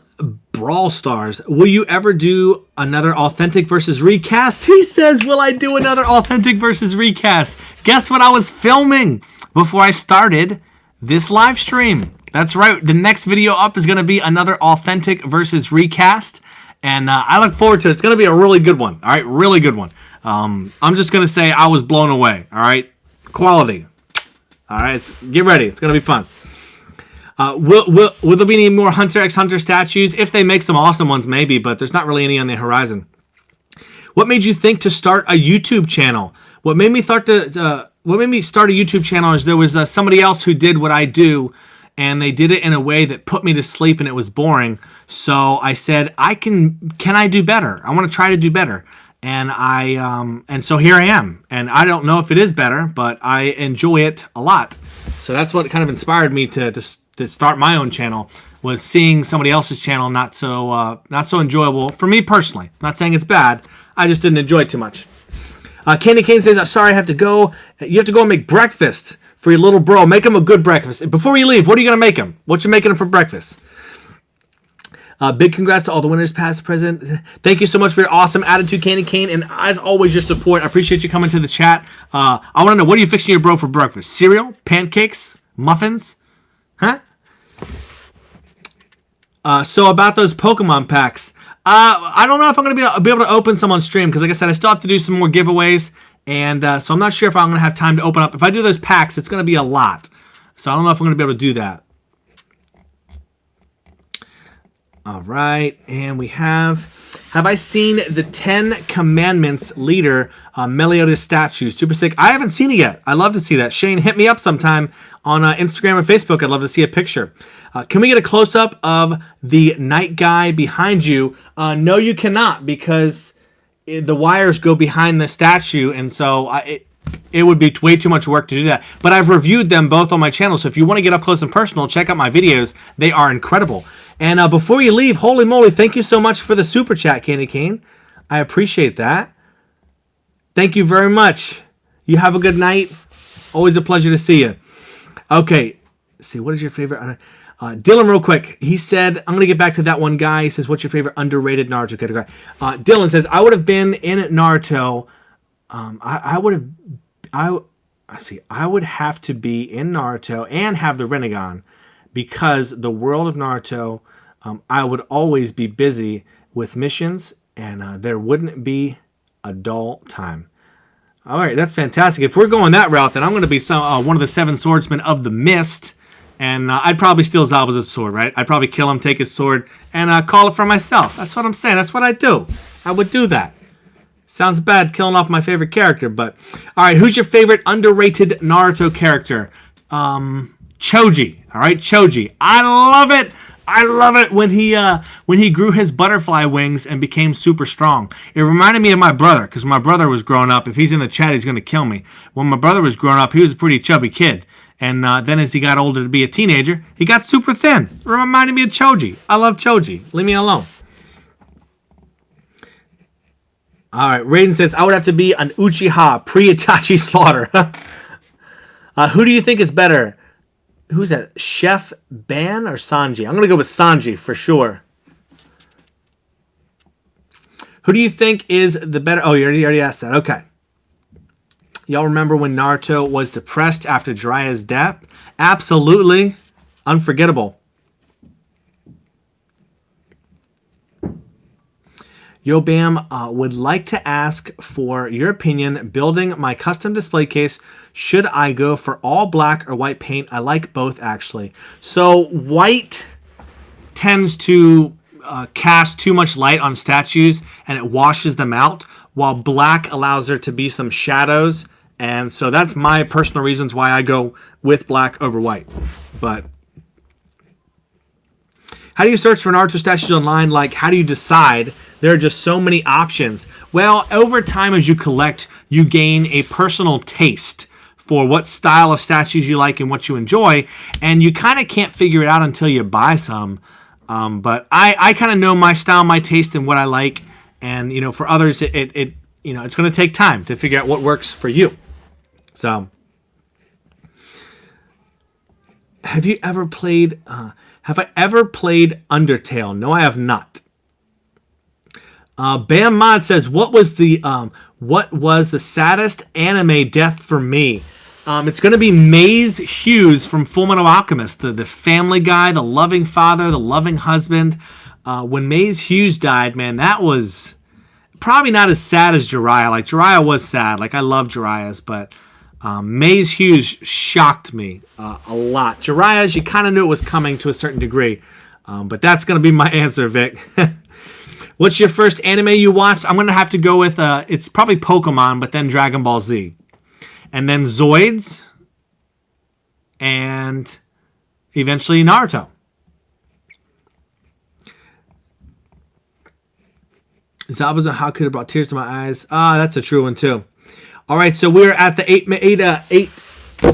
[SPEAKER 1] Brawl Stars. Will you ever do another authentic versus recast? He says, will I do another authentic versus recast? Guess what I was filming before I started this live stream? That's right. The next video up is going to be another authentic versus recast. And I look forward to it. It's going to be a really good one. All right, really good one. I'm just going to say I was blown away. All right, quality. All right, get ready. It's going to be fun. Will there be any more Hunter x Hunter statues? If they make some awesome ones, maybe, but there's not really any on the horizon. What made you think to start a YouTube channel? What made me start a YouTube channel is there was somebody else who did what I do, and they did it in a way that put me to sleep, and it was boring. So I said, can I do better? I want to try to do better. And and so here I am. And I don't know if it is better, but I enjoy it a lot. So that's what kind of inspired me to start my own channel, was seeing somebody else's channel not so enjoyable for me personally. I'm not saying it's bad. I just didn't enjoy it too much. Candy Cane says, sorry, I have to go. You have to go and make breakfast for your little bro. Make him a good breakfast. Before you leave, what are you going to make him? What you making him for breakfast? Big congrats to all the winners, past, present. Thank you so much for your awesome attitude, Candy Cane. And as always, your support. I appreciate you coming to the chat. I want to know, what are you fixing your bro for breakfast? Cereal? Pancakes? Muffins? Huh? So about those Pokemon packs. I don't know if I'm going to be able to open some on stream, because like I said, I still have to do some more giveaways. And so I'm not sure if I'm going to have time to open up. If I do those packs, it's going to be a lot. So I don't know if I'm going to be able to do that. All right, and we have I seen the 10 Commandments leader Meliodas statue? Super sick. I haven't seen it yet. I'd love to see that. Shane, hit me up sometime on Instagram or Facebook. I'd love to see a picture. Can we get a close-up of the night guy behind you? No, you cannot, because the wires go behind the statue, and so it would be way too much work to do that. But I've reviewed them both on my channel, so if you want to get up close and personal, check out my videos. They are incredible. And before you leave, holy moly, thank you so much for the super chat, Candy Cane. I appreciate that. Thank you very much. You have a good night. Always a pleasure to see you. Okay, let's see, what is your favorite? Dylan, real quick, he said, I'm going to get back to that one guy. He says, what's your favorite underrated Naruto category? Dylan says, I would have been in Naruto. I would have to be in Naruto and have the Rinnegan, because the world of Naruto, I would always be busy with missions, and there wouldn't be a dull time. All right, that's fantastic. If we're going that route, then I'm going to be one of the 7 swordsmen of the mist, and I'd probably steal Zabuza's sword, right? I'd probably kill him, take his sword, and call it for myself. That's what I'm saying. That's what I do. I would do that. Sounds bad killing off my favorite character, but... All right, who's your favorite underrated Naruto character? Choji. All right, Choji. I love it. I love it when he grew his butterfly wings and became super strong. It reminded me of my brother, because my brother was growing up. If he's in the chat, he's going to kill me. When my brother was growing up, he was a pretty chubby kid. And then as he got older to be a teenager, he got super thin. It reminded me of Choji. I love Choji. Leave me alone. All right, Raiden says, I would have to be an Uchiha pre-Itachi Slaughter. Who do you think is better? Who's that? Chef Ban or Sanji? I'm going to go with Sanji for sure. Who do you think is the better? Oh, you already asked that. Okay. Y'all remember when Naruto was depressed after Jiraiya's death? Absolutely. Unforgettable. Yo Bam, would like to ask for your opinion building my custom display case. Should I go for all black or white paint? I like both, actually. So white tends to cast too much light on statues and it washes them out, while black allows there to be some shadows. And so that's my personal reasons why I go with black over white. But how do you search for Naruto statues online? Like, how do you decide? There are just so many options. Well, over time as you collect, you gain a personal taste for what style of statues you like and what you enjoy, and you kind of can't figure it out until you buy some. But I kind of know my style, my taste, and what I like. And you know, for others, it's going to take time to figure out what works for you. So, have you ever played? Have I ever played Undertale? No, I have not. Bam Mod says, what was the saddest anime death for me? It's going to be Maze Hughes from Fullmetal Alchemist, the family guy, the loving father, the loving husband. When Maze Hughes died, man, that was probably not as sad as Jiraiya. Like, Jiraiya was sad. Like, I love Jiraiya's, but Maze Hughes shocked me a lot. Jiraiya's, you kind of knew it was coming to a certain degree. But that's going to be my answer, Vic. What's your first anime you watched? I'm going to have to go with, it's probably Pokemon, but then Dragon Ball Z. And then Zoids. And eventually Naruto. Zabuza, how could have brought tears to my eyes? Ah, that's a true one, too. All right, so we're at the 8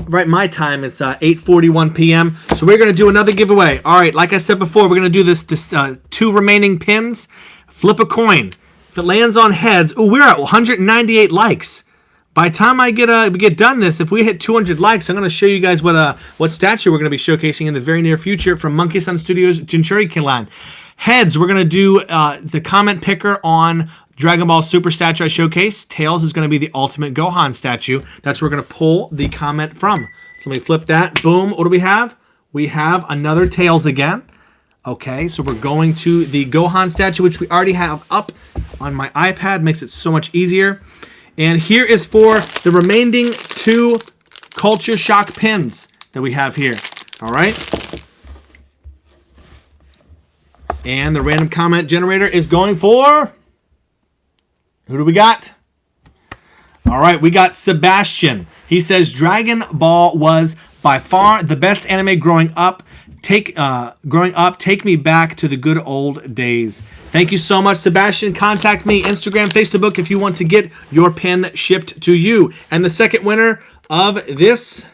[SPEAKER 1] right, my time, it's 8:41 p.m. So we're going to do another giveaway. All right, like I said before, we're going to do this 2 remaining pins. Flip a coin. If it lands on heads, oh, we're at 198 likes. By the time we get done this, if we hit 200 likes, I'm going to show you guys what statue we're going to be showcasing in the very near future from Monkey Sun Studios' Jinchuriki line. Heads, we're going to do the comment picker on Dragon Ball Super statue I showcased. Tails is going to be the Ultimate Gohan statue. That's where we're going to pull the comment from. So let me flip that. Boom. What do we have? We have another Tails again. Okay, so we're going to the Gohan statue, which we already have up on my iPad. Makes it so much easier. And here is for the remaining 2 Culture Shock pins that we have here. All right. And the random comment generator is going for... Who do we got? All right, we got Sebastian. He says Dragon Ball was by far the best anime growing up. Take me back to the good old days. Thank you so much, Sebastian. Contact me, Instagram, Facebook, if you want to get your pin shipped to you. And the second winner of this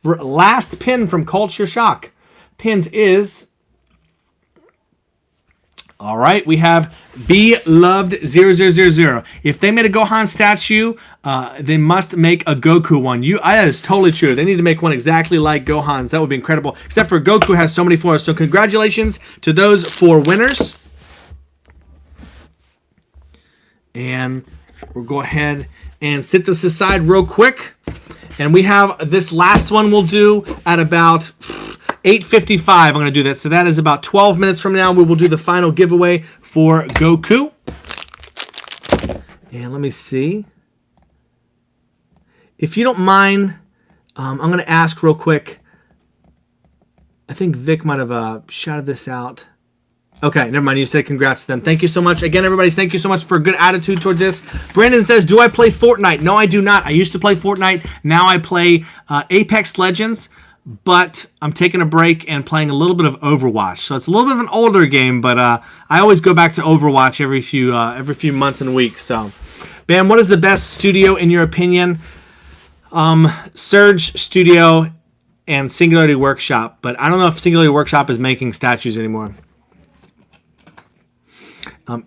[SPEAKER 1] last pin from Culture Shock pins is... All right, we have Beloved 0000. If they made a Gohan statue, they must make a Goku one. That is totally true. They need to make one exactly like Gohan's. That would be incredible. Except for Goku has so many floors. So congratulations to those 4 winners. And we'll go ahead and set this aside real quick. And we have this last one we'll do at about... 8:55, I'm going to do that. So that is about 12 minutes from now. We will do the final giveaway for Goku. And let me see. If you don't mind, I'm going to ask real quick. I think Vic might have shouted this out. Okay, never mind. You said congrats to them. Thank you so much. Again, everybody, thank you so much for a good attitude towards this. Brandon says, do I play Fortnite? No, I do not. I used to play Fortnite. Now I play Apex Legends. But I'm taking a break and playing a little bit of Overwatch. So it's a little bit of an older game, but I always go back to Overwatch every few months and weeks. So, Bam, what is the best studio in your opinion? Surge Studio and Singularity Workshop, but I don't know if Singularity Workshop is making statues anymore.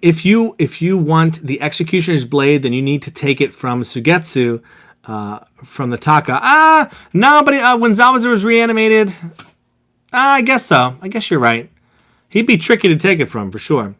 [SPEAKER 1] If you want the Executioner's Blade, then you need to take it from Sugetsu. From the Taka. No, but when Zabuza was reanimated, I guess so. I guess you're right. He'd be tricky to take it from, for sure.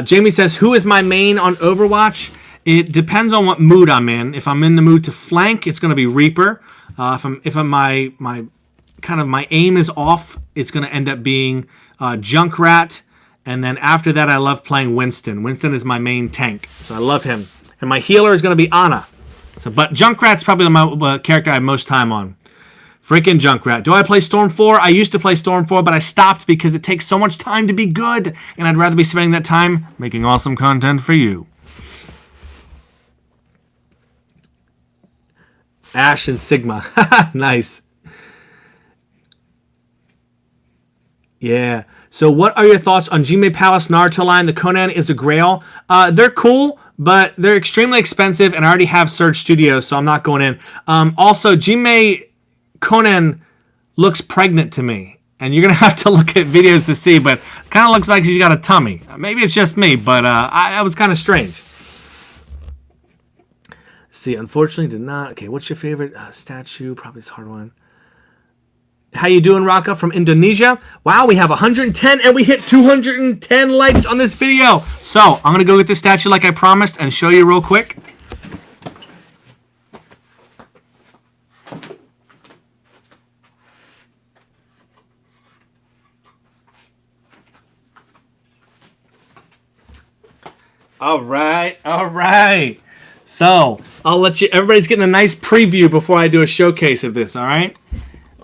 [SPEAKER 1] Jamie says, who is my main on Overwatch? It depends on what mood I'm in. If I'm in the mood to flank, it's going to be Reaper. If my aim is off, it's going to end up being Junkrat. And then after that, I love playing Winston. Winston is my main tank, so I love him. And my healer is going to be Ana. But Junkrat's probably my character I have most time on. Freaking Junkrat. Do I play Storm 4? I used to play Storm 4, but I stopped because it takes so much time to be good. And I'd rather be spending that time making awesome content for you. Ash and Sigma. Nice. Yeah. So what are your thoughts on Jinmei Palace Naruto line? The Conan is a grail. They're cool, but they're extremely expensive, and I already have Surge Studios, so I'm not going in. Also, Jinmei Conan looks pregnant to me, and you're going to have to look at videos to see, but kind of looks like she's got a tummy. Maybe it's just me, but that was kind of strange. See, unfortunately did not. Okay, what's your favorite statue? Probably it's a hard one. How you doing, Raka from Indonesia? Wow, we have 110 and we hit 210 likes on this video. So I'm going to go get this statue like I promised and show you real quick. All right, all right. So I'll let you. Everybody's getting a nice preview before I do a showcase of this. All right,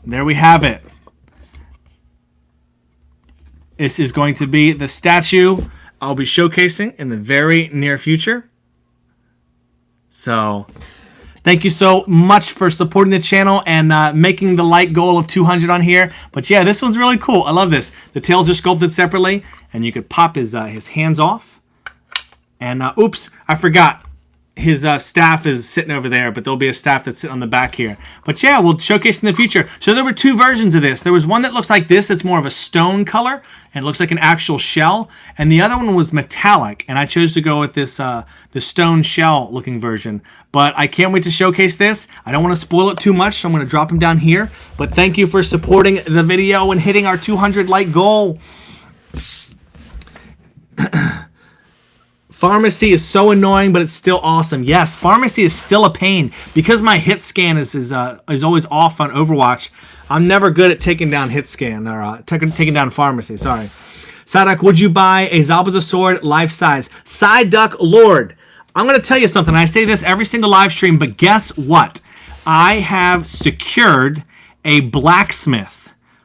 [SPEAKER 1] there we have it. This is going to be the statue I'll be showcasing in the very near future. So thank you so much for supporting the channel and making the like goal of 200 on here. But yeah, this one's really cool. I love this. The tails are sculpted separately, and you could pop his hands off. And oops, I forgot. His staff is sitting over there, but there'll be a staff that's sitting on the back here. But yeah, we'll showcase in the future. So there were two versions of this. There was one that looks like this, that's more of a stone color, and it looks like an actual shell. And the other one was metallic, and I chose to go with this the stone shell looking version. But I can't wait to showcase this. I don't want to spoil it too much, so I'm going to drop them down here. But thank you for supporting the video and hitting our 200 like goal. Pharmacy is so annoying, but it's still awesome. Yes, pharmacy is still a pain. Because my hit scan is always off on Overwatch, I'm never good at taking down hit scan, or taking down pharmacy, sorry. Psyduck, would you buy a Zabuza sword life size? Psyduck Lord, I'm going to tell you something. I say this every single live stream, but guess what? I have secured a blacksmith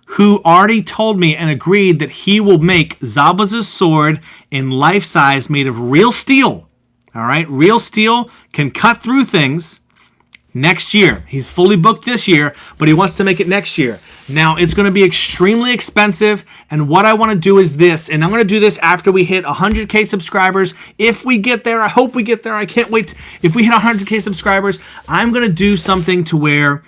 [SPEAKER 1] who already told me and agreed that he will make Zabuza's sword in life size made of real steel. All right, real steel can cut through things next year. He's fully booked this year, but he wants to make it next year. Now, it's going to be extremely expensive, and what I want to do is this, and I'm going to do this after we hit 100K subscribers. If we get there, I hope we get there. I can't wait. If we hit 100K subscribers, I'm going to do something to where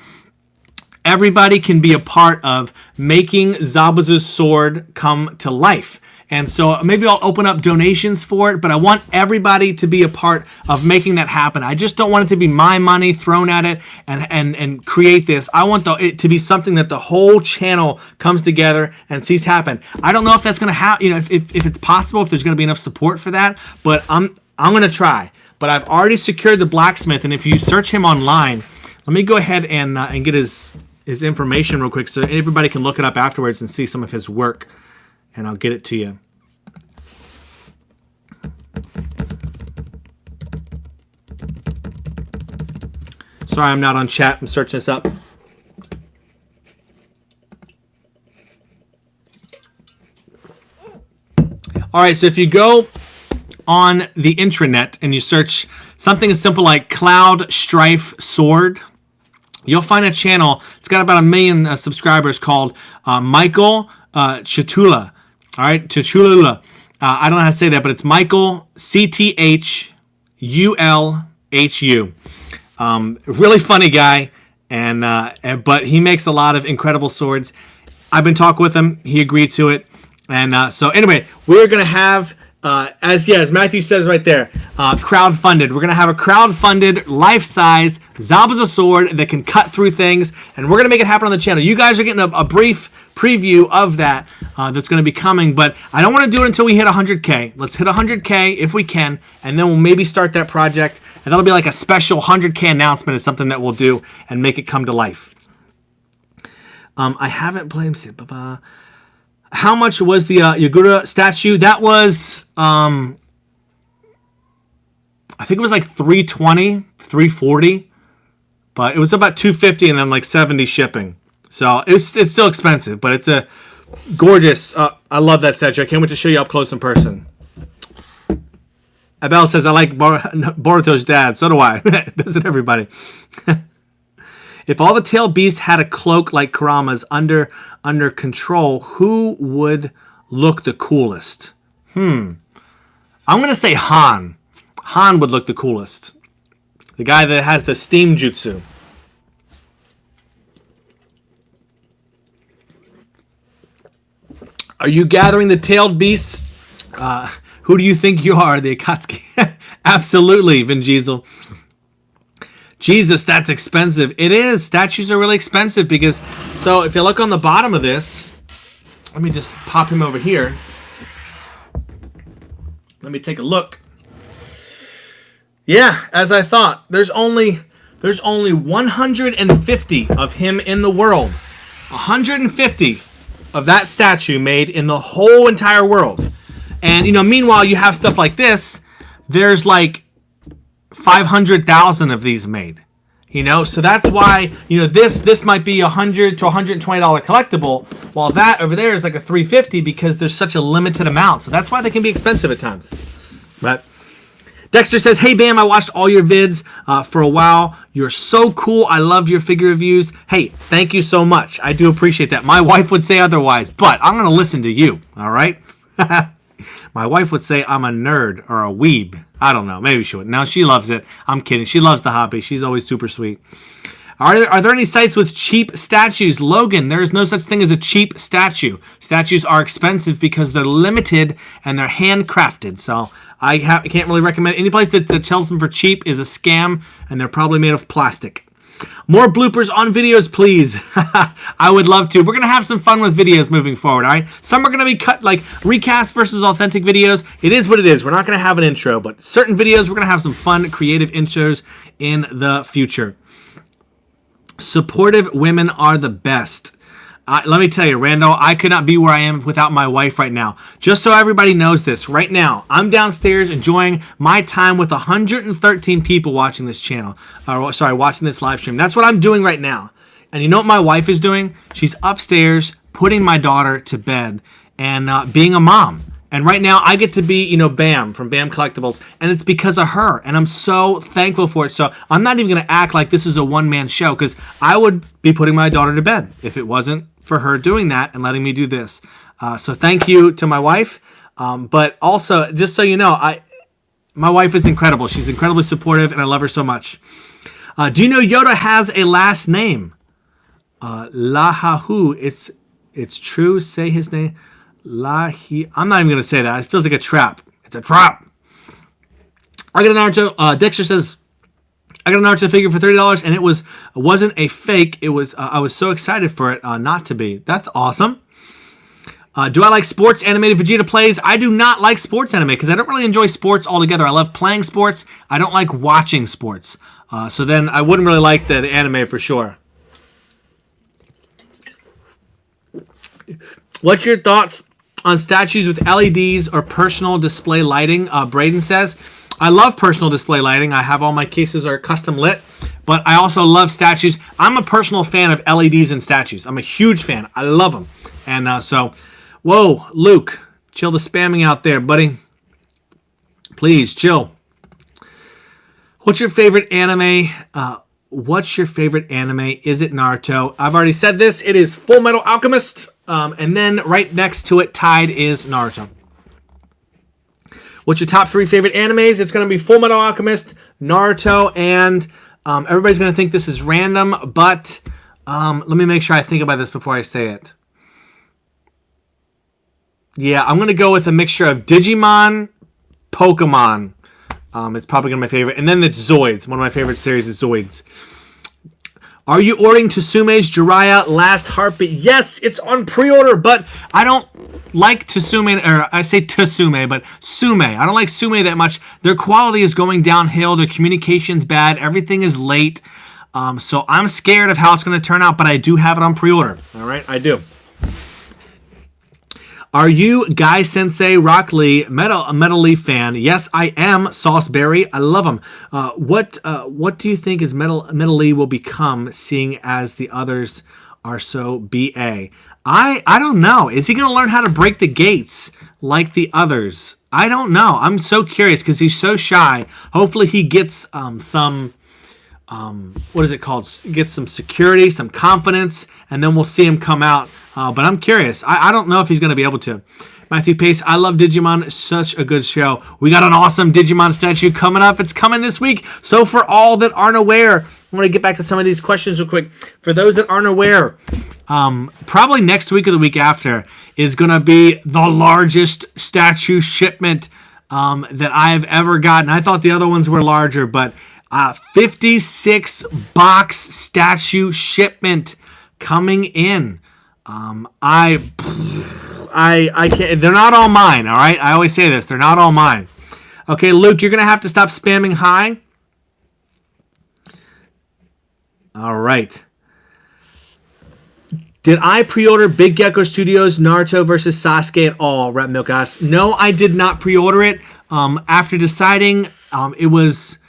[SPEAKER 1] everybody can be a part of making Zabuza's sword come to life. And so maybe I'll open up donations for it, but I want everybody to be a part of making that happen. I just don't want it to be my money thrown at it and create this. I want it to be something that the whole channel comes together and sees happen. I don't know if that's going to happen, if it's possible, if there's going to be enough support for that, but I'm going to try. But I've already secured the blacksmith, and if you search him online, let me go ahead and get his information real quick so everybody can look it up afterwards and see some of his work, and I'll get it to you. Sorry, I'm not on chat. I'm searching this up. All right, so if you go on the intranet and you search something as simple like Cloud Strife Sword, you'll find a channel. It's got about 1 million subscribers called Michael Chitula. All right, Chitula. I don't know how to say that, but it's Michael CTHULHU. Really funny guy, but he makes a lot of incredible swords. I've been talking with him. He agreed to it, and so anyway, we're gonna have. As Matthew says right there, crowdfunded. We're going to have a crowdfunded, life-size Zabuza sword that can cut through things, and we're going to make it happen on the channel. You guys are getting a brief preview of that that's going to be coming, but I don't want to do it until we hit 100K. Let's hit 100K if we can, and then we'll maybe start that project, and that'll be like a special 100K announcement. Is something that we'll do and make it come to life. I haven't blamed it. How much was the Yagura statue? That was, I think it was like $320, $340, but it was about $250 and then like $70 shipping. So it's still expensive, but it's a gorgeous. I love that statue. I can't wait to show you up close in person. Abel says I like Boruto's dad. So do I. Doesn't everybody? If all the tail beasts had a cloak like Kurama's under control, who would look the coolest? I'm going to say Han. Han would look the coolest. The guy that has the steam jutsu. Are you gathering the tailed beasts? Who do you think you are? The Akatsuki? Absolutely, Vin Diesel. Jesus, that's expensive. It is. Statues are really expensive because, so if you look on the bottom of this, let me just pop him over here. Let me take a look. Yeah, as I thought, there's only 150 of him in the world. 150 of that statue made in the whole entire world. And, meanwhile, you have stuff like this. there's like 500,000 of these made. You know, so that's why, you know, this might be $100 to $120 collectible, while that over there is like a $350 because there's such a limited amount. So that's why they can be expensive at times. But Dexter says, hey, Bam, I watched all your vids for a while. You're so cool. I loved your figure reviews. Hey, thank you so much. I do appreciate that. My wife would say otherwise, but I'm going to listen to you, all right? My wife would say I'm a nerd or a weeb. I don't know. Maybe she would. No, she loves it. I'm kidding. She loves the hobby. She's always super sweet. Are there any sites with cheap statues? Logan, there is no such thing as a cheap statue. Statues are expensive because they're limited and they're handcrafted. So I can't really recommend. Any place that sells them for cheap is a scam, and they're probably made of plastic. More bloopers on videos, please. I would love to. We're going to have some fun with videos moving forward, all right? Some are going to be cut, like recast versus authentic videos. It is what it is. We're not going to have an intro, but certain videos, we're going to have some fun, creative intros in the future. Supportive women are the best. Let me tell you, Randall, I could not be where I am without my wife right now. Just so everybody knows this, right now, I'm downstairs enjoying my time with 113 people watching this channel. Watching this live stream. That's what I'm doing right now. And you know what my wife is doing? She's upstairs putting my daughter to bed and being a mom. And right now, I get to be, you know, Bam from Bam Collectibles, and it's because of her, and I'm so thankful for it. So I'm not even going to act like this is a one-man show, because I would be putting my daughter to bed if it wasn't for her doing that and letting me do this. So thank you to my wife, but also, just so you know, my wife is incredible. She's incredibly supportive, and I love her so much. Do you know Yoda has a last name? Lahahu. It's true. Say his name. I'm not even going to say that. It feels like a trap. It's a trap. I got a Naruto. Dexter says, I got a Naruto figure for $30, and it wasn't a fake. It was. I was so excited for it not to be. That's awesome. Do I like sports animated Vegeta plays? I do not like sports anime because I don't really enjoy sports altogether. I love playing sports. I don't like watching sports. So then I wouldn't really like the anime for sure. What's your thoughts on statues with LEDs or personal display lighting? Braden says, I love personal display lighting. I have all my cases are custom lit, but I also love statues. I'm a personal fan of LEDs and statues. I'm a huge fan. I love them. And whoa, Luke, chill the spamming out there, buddy. Please, chill. What's your favorite anime? What's your favorite anime? Is it Naruto? I've already said this. It is Full Metal Alchemist. And then right next to it, tied, is Naruto. What's your top 3 favorite animes? It's going to be Full Metal Alchemist, Naruto, and everybody's going to think this is random, but let me make sure I think about this before I say it. Yeah, I'm going to go with a mixture of Digimon, Pokemon. It's probably going to be my favorite. And then it's Zoids. One of my favorite series is Zoids. Are you ordering Tsume's Jiraiya Last Heartbeat? Yes, it's on pre-order, but I don't like Tsume, or I say Tsume, but Sume. I don't like Sume that much. Their quality is going downhill. Their communication's bad. Everything is late. So I'm scared of how it's going to turn out, but I do have it on pre-order. All right, I do. Are you Guy Sensei Rock Lee Metal Lee fan? Yes, I am. Sauceberry, I love him. What do you think is Metal Lee will become, seeing as the others are so BA? I don't know. Is he going to learn how to break the gates like the others? I don't know. I'm so curious because he's so shy. Hopefully he gets some. What is it called? Get some security, some confidence, and then we'll see him come out. But I'm curious. I don't know if he's going to be able to. Matthew Pace, I love Digimon. Such a good show. We got an awesome Digimon statue coming up. It's coming this week. So for all that aren't aware, I want to get back to some of these questions real quick. For those that aren't aware, probably next week or the week after is going to be the largest statue shipment that I've ever gotten. I thought the other ones were larger, but 56 box statue shipment coming in. I can't, they're not all mine, all right? I always say this, they're not all mine. Okay, Luke, you're going to have to stop spamming hi. All right. Did I pre-order Big Gecko Studios Naruto versus Sasuke at all? Rat Milk asks. No, I did not pre-order it. After deciding, it was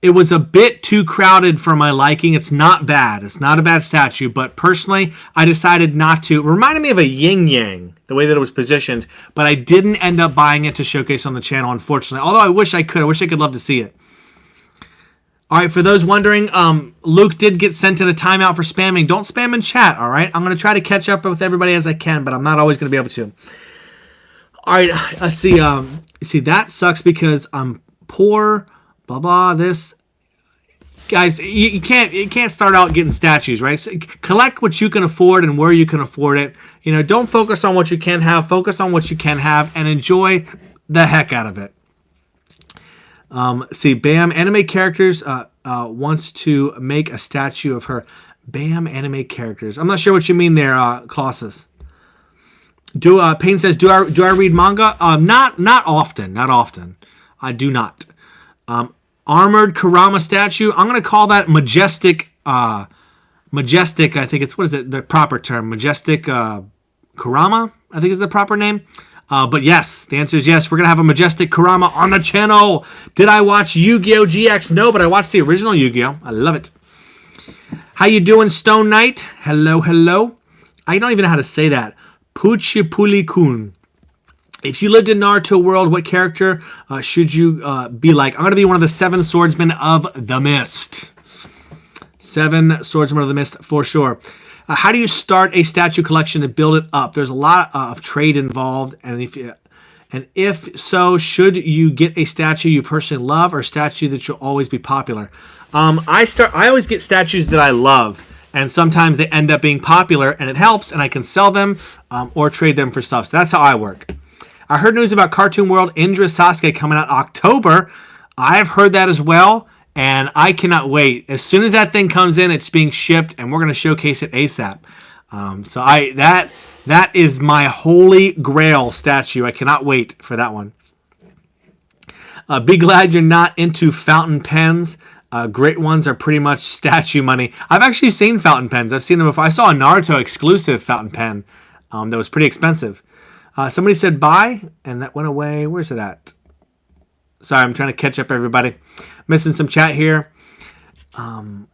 [SPEAKER 1] a bit too crowded for my liking. It's not bad. It's not a bad statue, but personally, I decided not to. It reminded me of a yin yang, the way that it was positioned, but I didn't end up buying it to showcase on the channel, unfortunately. Although I wish I could. I wish I could love to see it. All right, for those wondering, Luke did get sent in a timeout for spamming. Don't spam in chat, all right? I'm going to try to catch up with everybody as I can, but I'm not always going to be able to. All right, let's see. See, that sucks because I'm poor, blah, blah, this. Guys, you can't start out getting statues, right? So collect what you can afford and where you can afford it. You know, don't focus on what you can have. Focus on what you can have and enjoy the heck out of it. See, Bam Anime Characters wants to make a statue of her. Bam Anime Characters. I'm not sure what you mean there, Colossus. Payne says, do I read manga? Not often. Not often. I do not. Armored Kurama statue. I'm gonna call that majestic. Majestic. I think it's, what is it? The proper term. Majestic Kurama, I think is the proper name. But yes, the answer is yes. We're going to have a Majestic Kurama on the channel. Did I watch Yu-Gi-Oh! GX? No, but I watched the original Yu-Gi-Oh! I love it. How you doing, Stone Knight? Hello, hello. I don't even know how to say that. Puchipuli-kun. If you lived in Naruto world, what character should you be like? I'm going to be one of the 7 swordsmen of the mist. 7 swordsmen of the mist for sure. How do you start a statue collection and build it up? There's a lot of trade involved, and if so, should you get a statue you personally love or a statue that you'll always be popular? I always get statues that I love, and sometimes they end up being popular, and it helps, and I can sell them or trade them for stuff. So that's how I work. I heard news about Cartoon World Indra Sasuke coming out October. I've heard that as well. And I cannot wait. As soon as that thing comes in, it's being shipped, and we're going to showcase it ASAP. So that is my holy grail statue. I cannot wait for that one. Be glad you're not into fountain pens. Great ones are pretty much statue money. I've actually seen fountain pens. I've seen them before. I saw a Naruto exclusive fountain pen that was pretty expensive. Somebody said buy, and that went away. Where's it at? Sorry, I'm trying to catch up, everybody. Missing some chat here. Dylan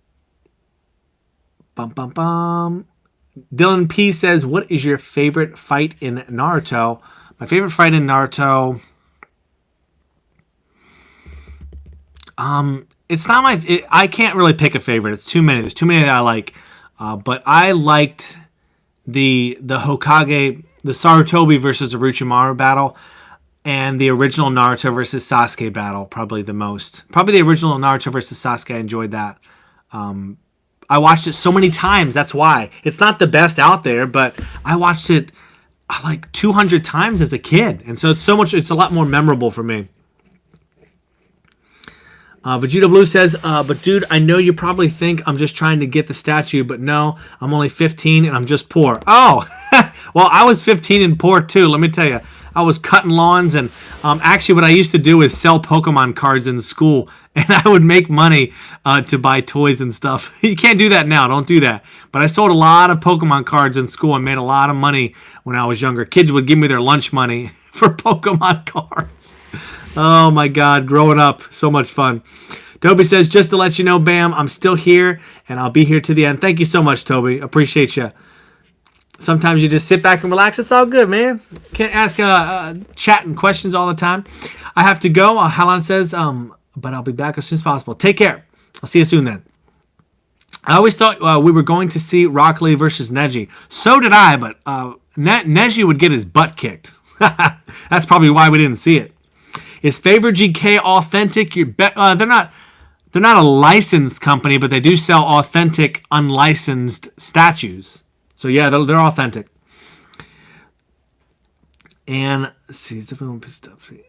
[SPEAKER 1] P says, what is your favorite fight in Naruto? My favorite fight in Naruto... it's not my... I can't really pick a favorite. It's too many. There's too many that I like. But I liked the Hokage... the Sarutobi versus Orochimaru battle... and the original Naruto versus Sasuke battle, probably the most. Probably the original Naruto versus Sasuke, I enjoyed that. I watched it so many times, that's why. It's not the best out there, but I watched it like 200 times as a kid. And so it's a lot more memorable for me. Vegeta Blue says, but dude, I know you probably think I'm just trying to get the statue, but no, I'm only 15 and I'm just poor. Oh, well, I was 15 and poor too, let me tell you. I was cutting lawns, and actually what I used to do is sell Pokemon cards in school, and I would make money to buy toys and stuff. You can't do that now. Don't do that. But I sold a lot of Pokemon cards in school and made a lot of money when I was younger. Kids would give me their lunch money for Pokemon cards. Oh, my God. Growing up. So much fun. Toby says, just to let you know, Bam, I'm still here, and I'll be here to the end. Thank you so much, Toby. Appreciate you. Sometimes you just sit back and relax. It's all good, man. Can't ask chat and questions all the time. I have to go. Halan says, but I'll be back as soon as possible. Take care. I'll see you soon then. I always thought we were going to see Rock Lee versus Neji. So did I, but Neji would get his butt kicked. That's probably why we didn't see it. Is Favor GK authentic? They're not a licensed company, but they do sell authentic, unlicensed statues. So yeah, they're authentic. And let's see, it's definitely pissed up. It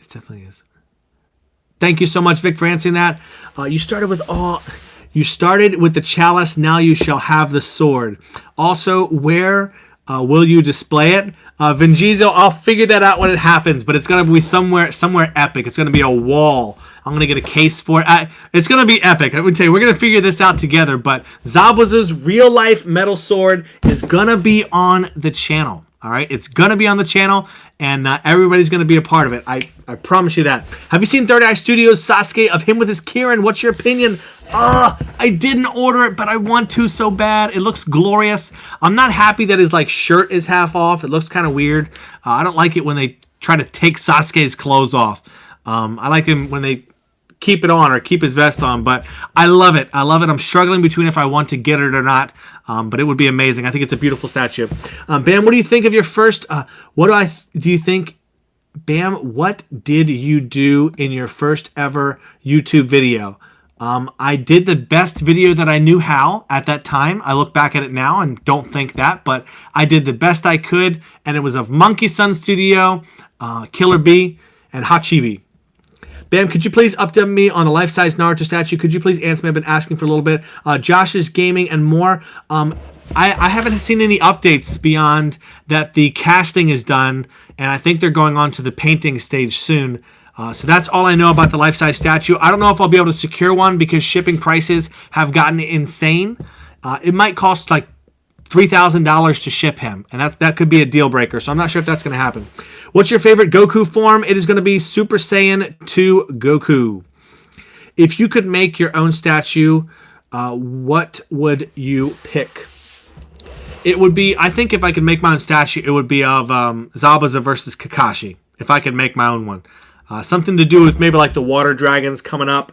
[SPEAKER 1] definitely is. Thank you so much, Vic, for answering that. You started with the chalice. Now you shall have the sword. Also, where will you display it? Vingizo, I'll figure that out when it happens, but it's gonna be somewhere epic. It's gonna be a wall. I'm gonna get a case for it. It's gonna be epic. I would tell you, we're gonna figure this out together. But Zabuza's real life metal sword is gonna be on the channel. All right, it's going to be on the channel, and everybody's going to be a part of it. I promise you that. Have you seen Third Eye Studios Sasuke of him with his Kirin? What's your opinion? I didn't order it, but I want to so bad. It looks glorious. I'm not happy that his like shirt is half off. It looks kind of weird. I don't like it when they try to take Sasuke's clothes off. I like him when they keep it on or keep his vest on, but I love it. I love it. I'm struggling between if I want to get it or not, but it would be amazing. I think it's a beautiful statue. Bam, what do you think of your first, do you think, Bam, what did you do in your first ever YouTube video? I did the best video that I knew how at that time. I look back at it now and don't think that, but I did the best I could, and it was of Monkey Sun Studio, Killer Bee, and Hachibi. Bam, could you please update me on the life-size Naruto statue? Could you please answer me? I've been asking for a little bit. Josh's Gaming and more. I haven't seen any updates beyond that the casting is done, and I think they're going on to the painting stage soon. So that's all I know about the life-size statue. I don't know if I'll be able to secure one because shipping prices have gotten insane. It might cost like $3,000 to ship him, and that could be a deal breaker. So I'm not sure if that's going to happen. What's your favorite Goku form? It is going to be Super Saiyan 2 Goku. If you could make your own statue, what would you pick? It would be, I think if I could make my own statue, it would be of Zabuza versus Kakashi. If I could make my own one. Something to do with maybe like the water dragons coming up.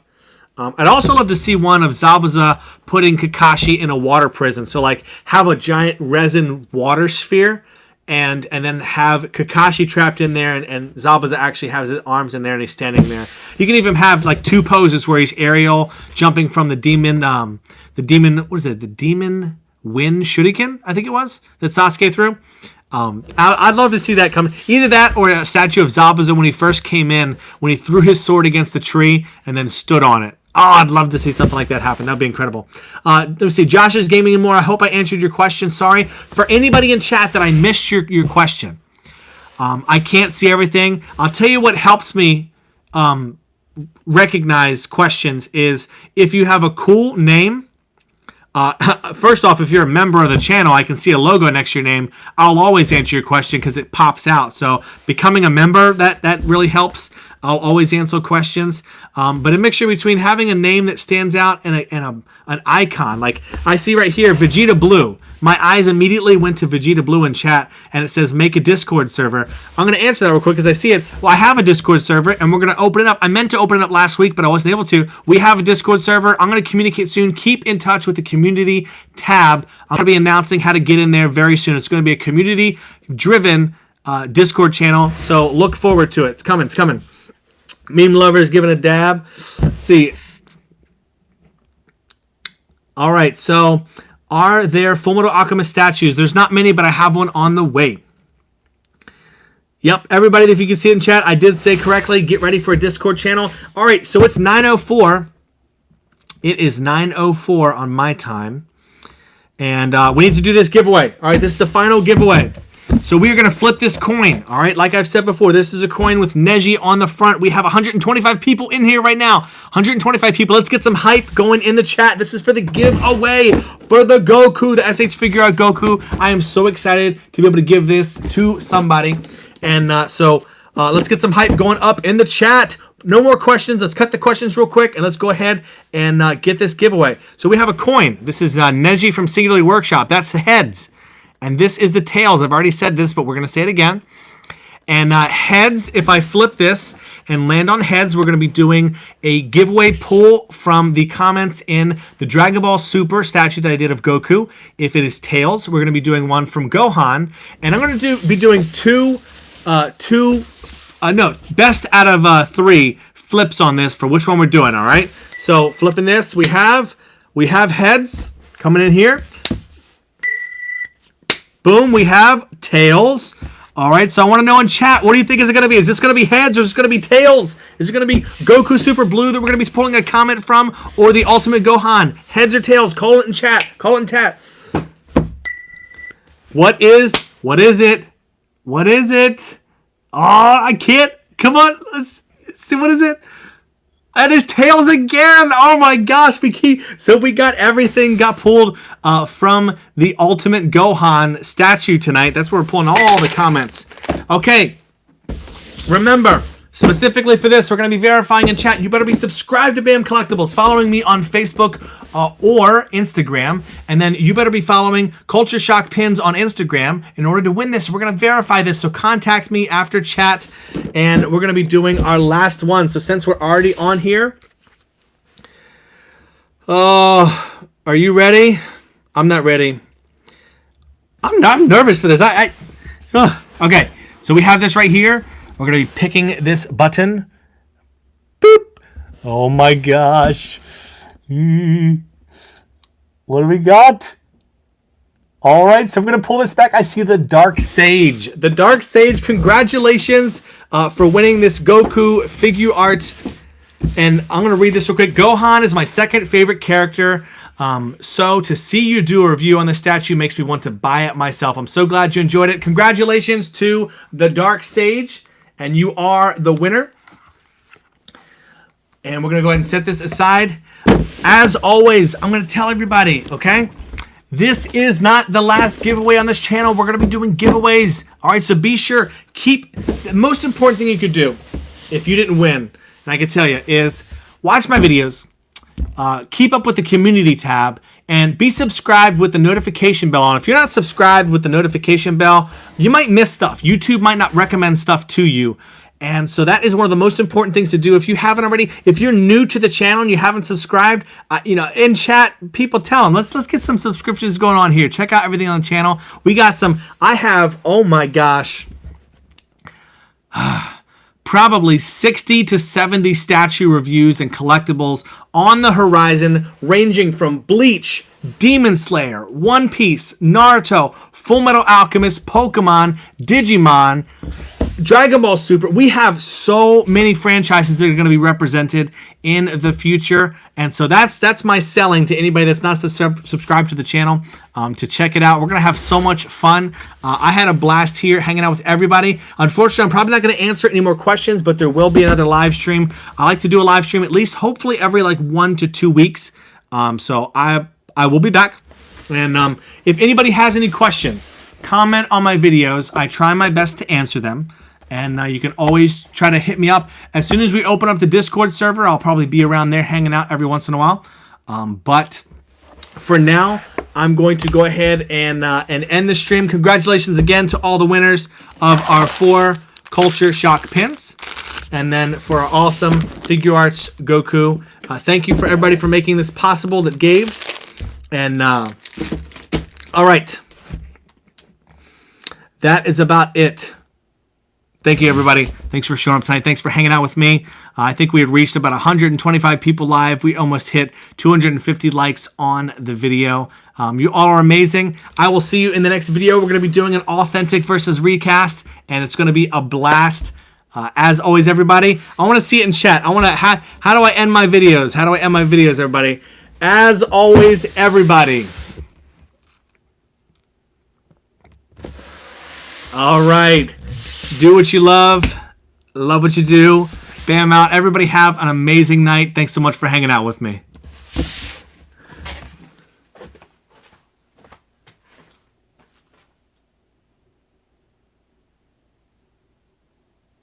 [SPEAKER 1] I'd also love to see one of Zabuza putting Kakashi in a water prison. So like have a giant resin water sphere and then have Kakashi trapped in there and Zabuza actually has his arms in there and he's standing there. You can even have like two poses where he's aerial jumping from the demon, what is it? The demon wind shuriken, I think it was, that Sasuke threw. I'd love to see that come. Either that or a statue of Zabuza when he first came in, when he threw his sword against the tree and then stood on it. Oh, I'd love to see something like that happen. That'd be incredible. Let me see. Josh's Gaming and more. I hope I answered your question. Sorry for anybody in chat that I missed your question. I can't see everything. I'll tell you what helps me recognize questions is if you have a cool name. First off, if you're a member of the channel, I can see a logo next to your name. I'll always answer your question because it pops out. So becoming a member, that really helps. I'll always answer questions. But a mixture between having a name that stands out and an icon. Like I see right here, Vegeta Blue. My eyes immediately went to Vegeta Blue in chat, and it says make a Discord server. I'm going to answer that real quick because I see it. Well, I have a Discord server, and we're going to open it up. I meant to open it up last week, but I wasn't able to. We have a Discord server. I'm going to communicate soon. Keep in touch with the community tab. I'm going to be announcing how to get in there very soon. It's going to be a community-driven Discord channel, so look forward to it. It's coming. It's coming. Meme lovers giving a dab. Let's see. All right, so are there Fullmetal Alchemist statues? There's not many, but I have one on the way. Yep, everybody, if you can see it in chat, I did say correctly. Get ready for a Discord channel. All right, so it's 9:04. It is 9:04 on my time. And we need to do this giveaway. All right, this is the final giveaway. So we are going to flip this coin, all right? Like I've said before, this is a coin with Neji on the front. We have 125 people in here right now. 125 people. Let's get some hype going in the chat. This is for the giveaway for the Goku, the SH Figure Out Goku. I am so excited to be able to give this to somebody. And so let's get some hype going up in the chat. No more questions. Let's cut the questions real quick, and let's go ahead and get this giveaway. So we have a coin. This is Neji from Singularity Workshop. That's the heads. And this is the tails. I've already said this, but we're going to say it again. And heads, if I flip this and land on heads, we're going to be doing a giveaway pull from the comments in the Dragon Ball Super statue that I did of Goku. If it is tails, we're going to be doing one from Gohan. And I'm going to be doing best out of 3 flips on this for which one we're doing, all right? So flipping this, we have heads coming in here. Boom, we have tails. All right, so I want to know in chat, what do you think is it going to be? Is this going to be heads or is it going to be tails? Is it going to be Goku Super Blue that we're going to be pulling a comment from or the Ultimate Gohan? Heads or tails? Call it in chat. Call it in chat. What is it? What is it? Oh, I can't. Come on, let's see. What is it? And his tails again. Oh my gosh, so we got everything got pulled from the Ultimate Gohan statue tonight. That's where we're pulling all the comments. Okay, remember, specifically for this, we're going to be verifying in chat. You better be subscribed to BAM Collectibles, following me on Facebook or Instagram, and then you better be following Culture Shock Pins on Instagram in order to win this. We're going to verify this, so contact me after chat, and we're going to be doing our last one. So since we're already on here, are you ready? I'm not ready. I'm nervous for this. Okay, so we have this right here. We're going to be picking this button. Boop. Oh my gosh. What do we got? All right, so I'm going to pull this back. I see the Dark Sage. The Dark Sage, congratulations for winning this Goku figure art. And I'm going to read this real quick. Gohan is my second favorite character. So to see you do a review on the statue makes me want to buy it myself. I'm so glad you enjoyed it. Congratulations to the Dark Sage. And you are the winner. And we're going to go ahead and set this aside. As always, I'm going to tell everybody, okay? This is not the last giveaway on this channel. We're going to be doing giveaways. All right, so be sure, the most important thing you could do if you didn't win, and I can tell you, is watch my videos, keep up with the community tab, and be subscribed with the notification bell on. If you're not subscribed with the notification bell, you might miss stuff. YouTube might not recommend stuff to you. And so that is one of the most important things to do. If you haven't already, if you're new to the channel and you haven't subscribed, in chat, people tell them, let's get some subscriptions going on here. Check out everything on the channel. We got some, I have, oh my gosh, probably 60 to 70 statue reviews and collectibles on the horizon, ranging from Bleach, Demon Slayer, One Piece, Naruto, Full Metal Alchemist, Pokemon, Digimon, Dragon Ball Super. We have so many franchises that are going to be represented in the future, and so that's my selling to anybody that's not subscribed to the channel, to check it out. We're going to have so much fun. I had a blast here hanging out with everybody. Unfortunately, I'm probably not going to answer any more questions, but there will be another live stream. I like to do a live stream at least, hopefully every like 1 to 2 weeks. So I will be back, and if anybody has any questions, comment on my videos. I try my best to answer them. And you can always try to hit me up. As soon as we open up the Discord server, I'll probably be around there hanging out every once in a while. But for now, I'm going to go ahead and end the stream. Congratulations again to all the winners of our 4 Culture Shock pins. And then for our awesome Figure Arts Goku. Thank you for everybody for making this possible that gave. And all right. That is about it. Thank you, everybody. Thanks for showing up tonight. Thanks for hanging out with me. I think we had reached about 125 people live. We almost hit 250 likes on the video. You all are amazing. I will see you in the next video. We're going to be doing an authentic versus recast, and it's going to be a blast. As always, everybody, I want to see it in chat. I want to. How do I end my videos? How do I end my videos, everybody? As always, everybody. All right. Do what you love what you do. Bam out. Everybody have an amazing night. Thanks so much for hanging out with me.